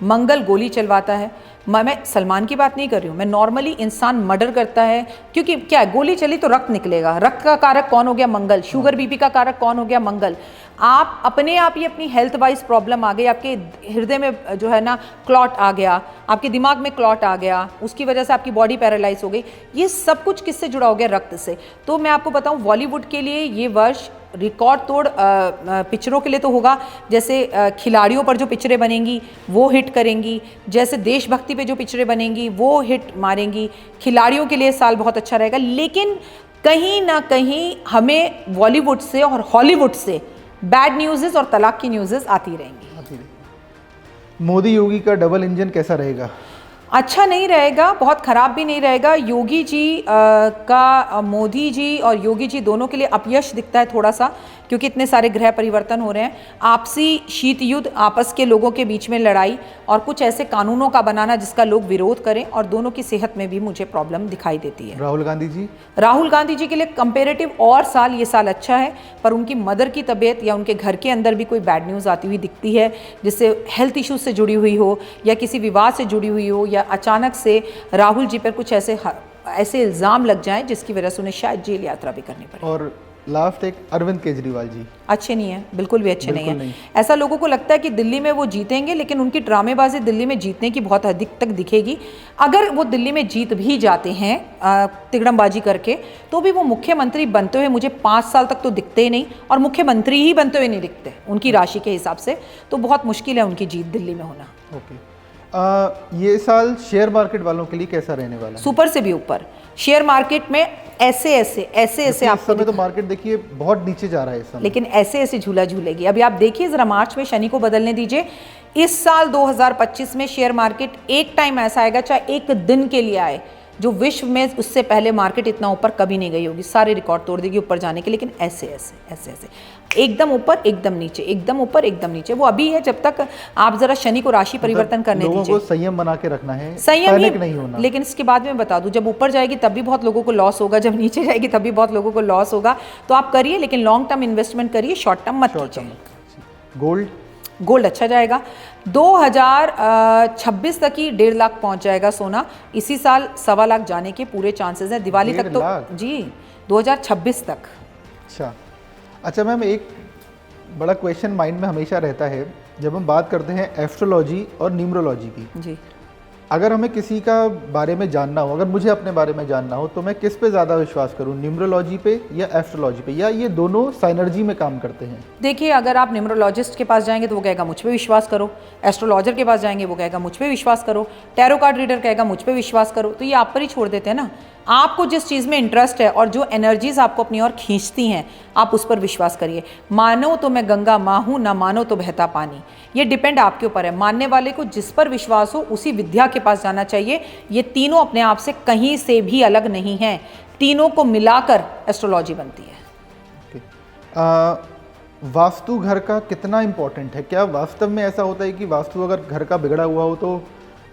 मंगल गोली चलवाता है। मैं सलमान की बात नहीं कर रही हूँ, मैं नॉर्मली इंसान मर्डर करता है, क्योंकि क्या है, गोली चली तो रक्त निकलेगा। रक्त का कारक कौन हो गया? मंगल। शुगर बीपी का कारक कौन हो गया? मंगल। आप अपने आप ही अपनी हेल्थ वाइज प्रॉब्लम आ गई, आपके हृदय में जो है ना क्लॉट आ गया, आपके दिमाग में क्लॉट आ गया, उसकी वजह से आपकी बॉडी पैरालाइज हो गई। ये सब कुछ किससे जुड़ा हो गया? रक्त से। तो मैं आपको बताऊं, बॉलीवुड के लिए ये वर्ष रिकॉर्ड तोड़ पिक्चरों के लिए तो होगा। जैसे खिलाड़ियों पर जो पिक्चरें बनेंगी वो हिट करेंगी, जैसे देशभक्ति पे जो पिक्चरें बनेंगी वो हिट मारेंगी। खिलाड़ियों के लिए साल बहुत अच्छा रहेगा, लेकिन कहीं ना कहीं हमें बॉलीवुड से और हॉलीवुड से बैड न्यूज़ और तलाक की न्यूज़ आती रहेंगी। मोदी योगी का डबल इंजन कैसा रहेगा? अच्छा नहीं रहेगा, बहुत खराब भी नहीं रहेगा। योगी जी का मोदी जी और योगी जी दोनों के लिए अपयश दिखता है थोड़ा सा, क्योंकि इतने सारे ग्रह परिवर्तन हो रहे हैं। आपसी शीत युद्ध, आपस के लोगों के बीच में लड़ाई और कुछ ऐसे कानूनों का बनाना जिसका लोग विरोध करें, और दोनों की सेहत में भी मुझे प्रॉब्लम दिखाई देती है। राहुल गांधी जी? राहुल गांधी जी के लिए कंपेरेटिव और साल, ये साल अच्छा है, पर उनकी मदर की तबीयत या उनके घर के अंदर भी कोई बैड न्यूज़ आती हुई दिखती है, जिससे हेल्थ इश्यूज से जुड़ी हुई हो या किसी विवाद से जुड़ी हुई हो, या अचानक से राहुल जी पर कुछ ऐसे इल्ज़ाम लग जाएं जिसकी वजह से उन्हें शायद जेल यात्रा भी करनी पड़े। और लास्ट एक अरविंद केजरीवाल जी? अच्छे नहीं है, बिल्कुल भी अच्छे बिल्कुल नहीं है। ऐसा लोगों को लगता है कि दिल्ली में वो जीतेंगे, लेकिन उनकी ड्रामेबाजी दिल्ली में जीतने की बहुत हद तक दिखेगी। अगर वो दिल्ली में जीत भी जाते हैं तिगड़मबाजी करके, तो भी वो मुख्यमंत्री बनते हुए मुझे 5 साल तक तो दिखते ही नहीं, और मुख्यमंत्री ही बनते हुए नहीं दिखते उनकी राशि के हिसाब से। तो बहुत मुश्किल है उनकी जीत दिल्ली में होना। ओके। ये साल शेयर मार्केट वालों के लिए कैसा रहने वाला है? सुपर से भी ऊपर। शेयर मार्केट में ऐसे आप समय तो मार्केट देखिए बहुत नीचे जा रहा है इस समय, लेकिन ऐसे झूला झूलेगी। अभी आप देखिए जरा, मार्च में शनि को बदलने दीजिए। इस साल 2025 में शेयर मार्केट एक टाइम ऐसा आएगा, चाहे एक दिन के लिए आए, जो विश्व में उससे पहले मार्केट इतना ऊपर कभी नहीं गई होगी। सारे रिकॉर्ड तोड़ देगी ऊपर जाने के, लेकिन ऐसे एकदम ऊपर एकदम नीचे, एकदम ऊपर एकदम नीचे। वो अभी है, जब तक आप जरा शनि को राशि परिवर्तन करने दीजिए। लोगों को संयम बना के रखना है, संयम ही नहीं होना। लेकिन इसके बाद में बता दूं, जब ऊपर जाएगी तब भी बहुत लोगों को लॉस होगा, जब नीचे जाएगी तब भी बहुत लोगों को लॉस होगा। तो आप करिए, लेकिन लॉन्ग टर्म इन्वेस्टमेंट करिए, शॉर्ट टर्म मत कीजिए। गोल्ड अच्छा जाएगा। 2026 तक ही 1.5 लाख पहुंच जाएगा सोना। इसी साल 1.25 लाख जाने के पूरे चांसेस हैं, दिवाली तक तो जी, 2026 तक। अच्छा मैम, एक बड़ा क्वेश्चन माइंड में हमेशा रहता है जब हम बात करते हैं एस्ट्रोलॉजी और न्यूमरोलॉजी की जी। अगर हमें किसी का बारे में जानना हो, अगर मुझे अपने बारे में जानना हो, तो मैं किस पे ज़्यादा विश्वास करूं, न्यूमरोलॉजी पे या एस्ट्रोलॉजी पे, या ये दोनों साइनर्जी में काम करते हैं? देखिए, अगर आप न्यूमरोलॉजिस्ट के पास जाएंगे तो वो कहेगा मुझ पे विश्वास करो, एस्ट्रोलॉजर के पास जाएंगे वो कहेगा मुझ पे विश्वास करो, टैरो कार्ड रीडर कहेगा मुझ पे विश्वास करो। तो ये आप पर ही छोड़ देते हैं ना। आपको जिस चीज़ में इंटरेस्ट है और जो एनर्जीज आपको अपनी ओर खींचती हैं, आप उस पर विश्वास करिए। मानो तो मैं गंगा माँ हूँ, ना मानो तो बहता पानी। ये डिपेंड आपके ऊपर है। मानने वाले को जिस पर विश्वास हो उसी विद्या के पास जाना चाहिए। ये तीनों अपने आप से कहीं से भी अलग नहीं हैं, तीनों को मिलाकर एस्ट्रोलॉजी बनती है। वास्तु घर का कितना इम्पोर्टेंट है? क्या वास्तव में ऐसा होता है कि वास्तु अगर घर का बिगड़ा हुआ हो तो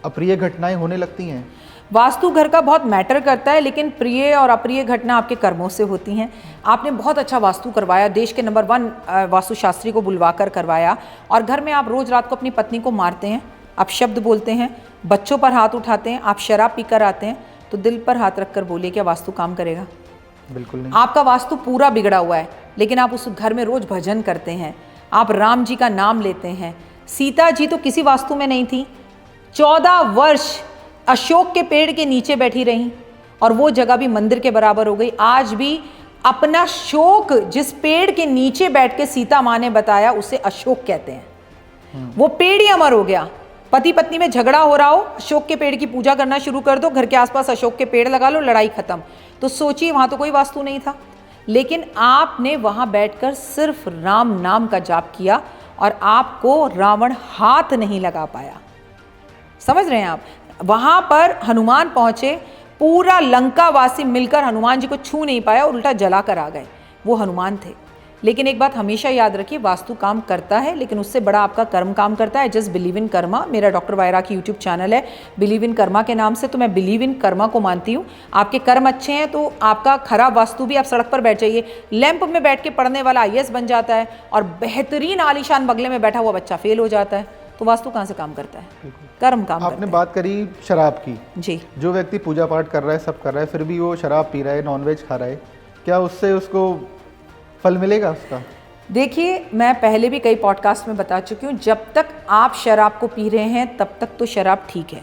अप्रिय घटनाएं होने लगती हैं? वास्तु घर का बहुत मैटर करता है, लेकिन प्रिय और अप्रिय घटना आपके कर्मों से होती हैं। आपने बहुत अच्छा वास्तु करवाया, देश के नंबर 1 वास्तुशास्त्री को बुलवाकर करवाया, और घर में आप रोज रात को अपनी पत्नी को मारते हैं, आप शब्द बोलते हैं, बच्चों पर हाथ उठाते हैं, आप शराब पीकर आते हैं, तो दिल पर हाथ रखकर बोलिए, क्या वास्तु काम करेगा? बिल्कुल नहीं। आपका वास्तु पूरा बिगड़ा हुआ है, लेकिन आप उस घर में रोज भजन करते हैं, आप राम जी का नाम लेते हैं। सीता जी तो किसी वास्तु में नहीं थी, 14 वर्ष अशोक के पेड़ के नीचे बैठी रहीं, और वो जगह भी मंदिर के बराबर हो गई। आज भी अपना शोक जिस पेड़ के नीचे बैठ के सीता माँ ने बताया, उसे अशोक कहते हैं। वो पेड़ ही अमर हो गया। पति पत्नी में झगड़ा हो रहा हो, अशोक के पेड़ की पूजा करना शुरू कर दो, घर के आसपास अशोक के पेड़ लगा लो, लड़ाई खत्म। तो सोचिए, वहां तो कोई वास्तु नहीं था, लेकिन आपने वहां बैठकर सिर्फ राम नाम का जाप किया, और आपको रावण हाथ नहीं लगा पाया। समझ रहे हैं आप? वहां पर हनुमान पहुंचे, पूरा लंकावासी मिलकर हनुमान जी को छू नहीं पाया और उल्टा जला कर आ गए। वो हनुमान थे। लेकिन एक बात हमेशा याद रखिए, वास्तु काम करता है, लेकिन उससे बड़ा आपका कर्म काम करता है। Just believe in Karma. मेरा डॉक्टर वायरा की यूट्यूब चैनल है बिलीव इन कर्मा के नाम से, तो मैं बिलीव इन कर्मा को मानती हूँ। आपके कर्म अच्छे हैं तो आपका खराब वास्तु भी, आप सड़क पर बैठ जाइए, लैंप में बैठ के पढ़ने वाला IAS बन जाता है, और बेहतरीन आलीशान बंगले में बैठा हुआ बच्चा फेल हो जाता है। तो वास्तु कहाँ से काम करता है? कर्म काम करता है। आपने बात करी शराब की जी। जो व्यक्ति पूजा पाठ कर रहा है, सब कर रहा है, फिर भी वो शराब पी रहा है, नॉनवेज खा रहा है, क्या उससे उसको फल मिलेगा उसका? देखिए, मैं पहले भी कई पॉडकास्ट में बता चुकी हूँ, जब तक आप शराब को पी रहे हैं तब तक तो शराब ठीक है,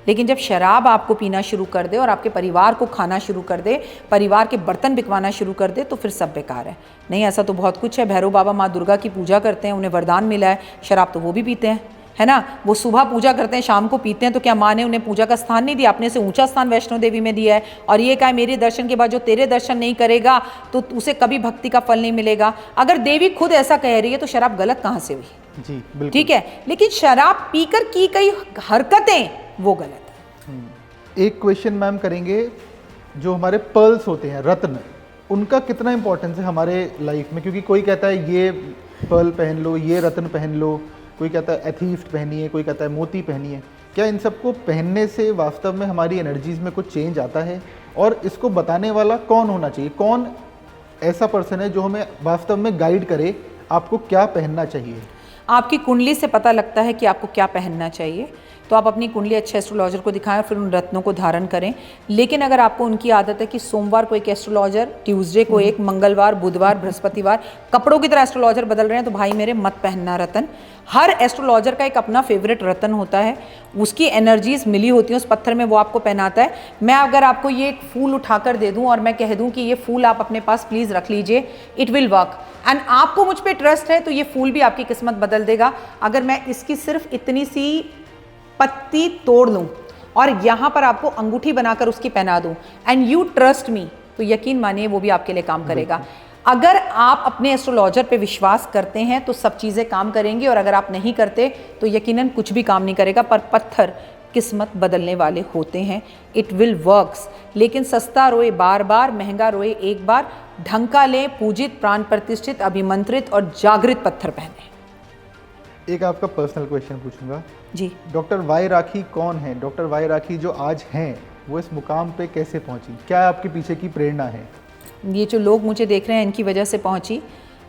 लेकिन जब शराब आपको पीना शुरू कर दे और आपके परिवार को खाना शुरू कर दे, परिवार के बर्तन बिकवाना शुरू कर दे, तो फिर सब बेकार है। नहीं, ऐसा तो बहुत कुछ है। भैरव बाबा माँ दुर्गा की पूजा करते हैं, उन्हें वरदान मिला है, शराब तो वो भी पीते हैं, है ना। वो सुबह पूजा करते हैं, शाम को पीते हैं, तो क्या माँ ने उन्हें पूजा का स्थान नहीं दिया? अपने से ऊंचा स्थान वैष्णो देवी में दिया है, और ये कहा मेरे दर्शन के बाद जो तेरे दर्शन नहीं करेगा तो उसे कभी भक्ति का फल नहीं मिलेगा। अगर देवी खुद ऐसा कह रही है तो शराब गलत कहाँ से हुई? जी बिल्कुल। ठीक है, लेकिन शराब पीकर की कई हरकतें वो गलत है। एक क्वेश्चन मैम करेंगे, जो हमारे पर्ल्स होते हैं, रत्न, उनका कितना इंपॉर्टेंस है हमारे लाइफ में? क्योंकि कोई कहता है ये पर्ल पहन लो, ये रत्न पहन लो, कोई कहता है एथीस्ट पहनिए, कोई कहता है मोती पहनिए। क्या इन सबको पहनने से वास्तव में हमारी एनर्जीज में कुछ चेंज आता है? और इसको बताने वाला कौन होना चाहिए? कौन ऐसा पर्सन है जो हमें वास्तव में गाइड करे आपको क्या पहनना चाहिए? आपकी कुंडली से पता लगता है कि आपको क्या पहनना चाहिए। तो आप अपनी कुंडली अच्छे एस्ट्रोलॉजर को दिखाएं और फिर उन रत्नों को धारण करें। लेकिन अगर आपको उनकी आदत है कि सोमवार को एक एस्ट्रोलॉजर, ट्यूसडे को एक, मंगलवार, बुधवार, बृहस्पतिवार कपड़ों की तरह एस्ट्रोलॉजर बदल रहे हैं, तो भाई मेरे मत पहनना रत्न। हर एस्ट्रोलॉजर का एक अपना फेवरेट रत्न होता है, उसकी एनर्जीज मिली होती हैं उस पत्थर में, वो आपको पहनाता है। मैं अगर आपको ये एक फूल उठाकर दे दूं और मैं कह दूं कि ये फूल आप अपने पास प्लीज़ रख लीजिए, इट विल वर्क। एंड आपको मुझ पर ट्रस्ट है तो ये फूल भी आपकी किस्मत बदल देगा। अगर मैं इसकी सिर्फ इतनी सी पत्ती तोड़ लूं और यहां पर आपको अंगूठी बनाकर उसकी पहना दूं, एंड यू ट्रस्ट मी, तो यकीन मानिए वो भी आपके लिए काम करेगा। अगर आप अपने एस्ट्रोलॉजर पे विश्वास करते हैं तो सब चीज़ें काम करेंगी, और अगर आप नहीं करते तो यकीनन कुछ भी काम नहीं करेगा। पर पत्थर किस्मत बदलने वाले होते हैं, इट विल वर्क्स। लेकिन सस्ता रोए बार बार, महंगा रोए एक बार। ढंग का लें, पूजित, प्राण प्रतिष्ठित, अभिमंत्रित और जागृत पत्थर पहने। एक आपका पर्सनल क्वेश्चन पूछूंगा जी। डॉक्टर वाई राखी कौन है? डॉक्टर वाई राखी जो आज हैं वो इस मुकाम पे कैसे पहुंची? क्या आपके पीछे की प्रेरणा है? ये जो लोग मुझे देख रहे हैं इनकी वजह से पहुंची।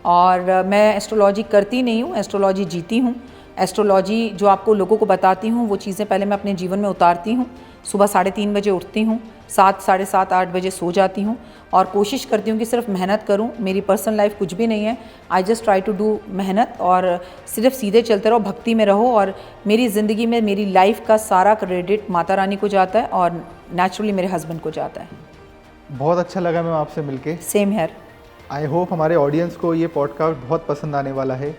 और मैं एस्ट्रोलॉजी करती नहीं हूँ, एस्ट्रोलॉजी जीती हूँ। एस्ट्रोलॉजी जो आपको लोगों को बताती हूँ वो चीज़ें पहले मैं अपने जीवन में उतारती हूँ। सुबह 3:30 बजे उठती हूँ, 7, साढ़े 7, 8 बजे सो जाती हूँ, और कोशिश करती हूँ कि सिर्फ मेहनत करूँ। मेरी पर्सनल लाइफ कुछ भी नहीं है, I just try to do मेहनत, और सिर्फ सीधे चलते रहो, भक्ति में रहो। और मेरी ज़िंदगी में मेरी लाइफ का सारा क्रेडिट माता रानी को जाता है और नेचुरली मेरे हस्बैंड को जाता है। बहुत अच्छा लगा मैम आपसे मिलके। Same here. आई होप हमारे ऑडियंस को ये पॉडकास्ट बहुत पसंद आने वाला है।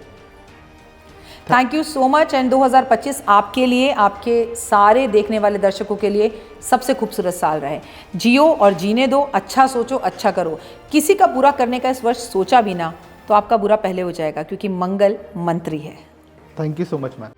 Thank you so much. And 2025 आपके लिए, आपके सारे देखने वाले दर्शकों के लिए सबसे खूबसूरत साल रहे। जियो और जीने दो, अच्छा सोचो, अच्छा करो। किसी का बुरा करने का इस वर्ष सोचा भी ना तो आपका बुरा पहले हो जाएगा, क्योंकि मंगल मंत्री है। Thank you so much ma'am.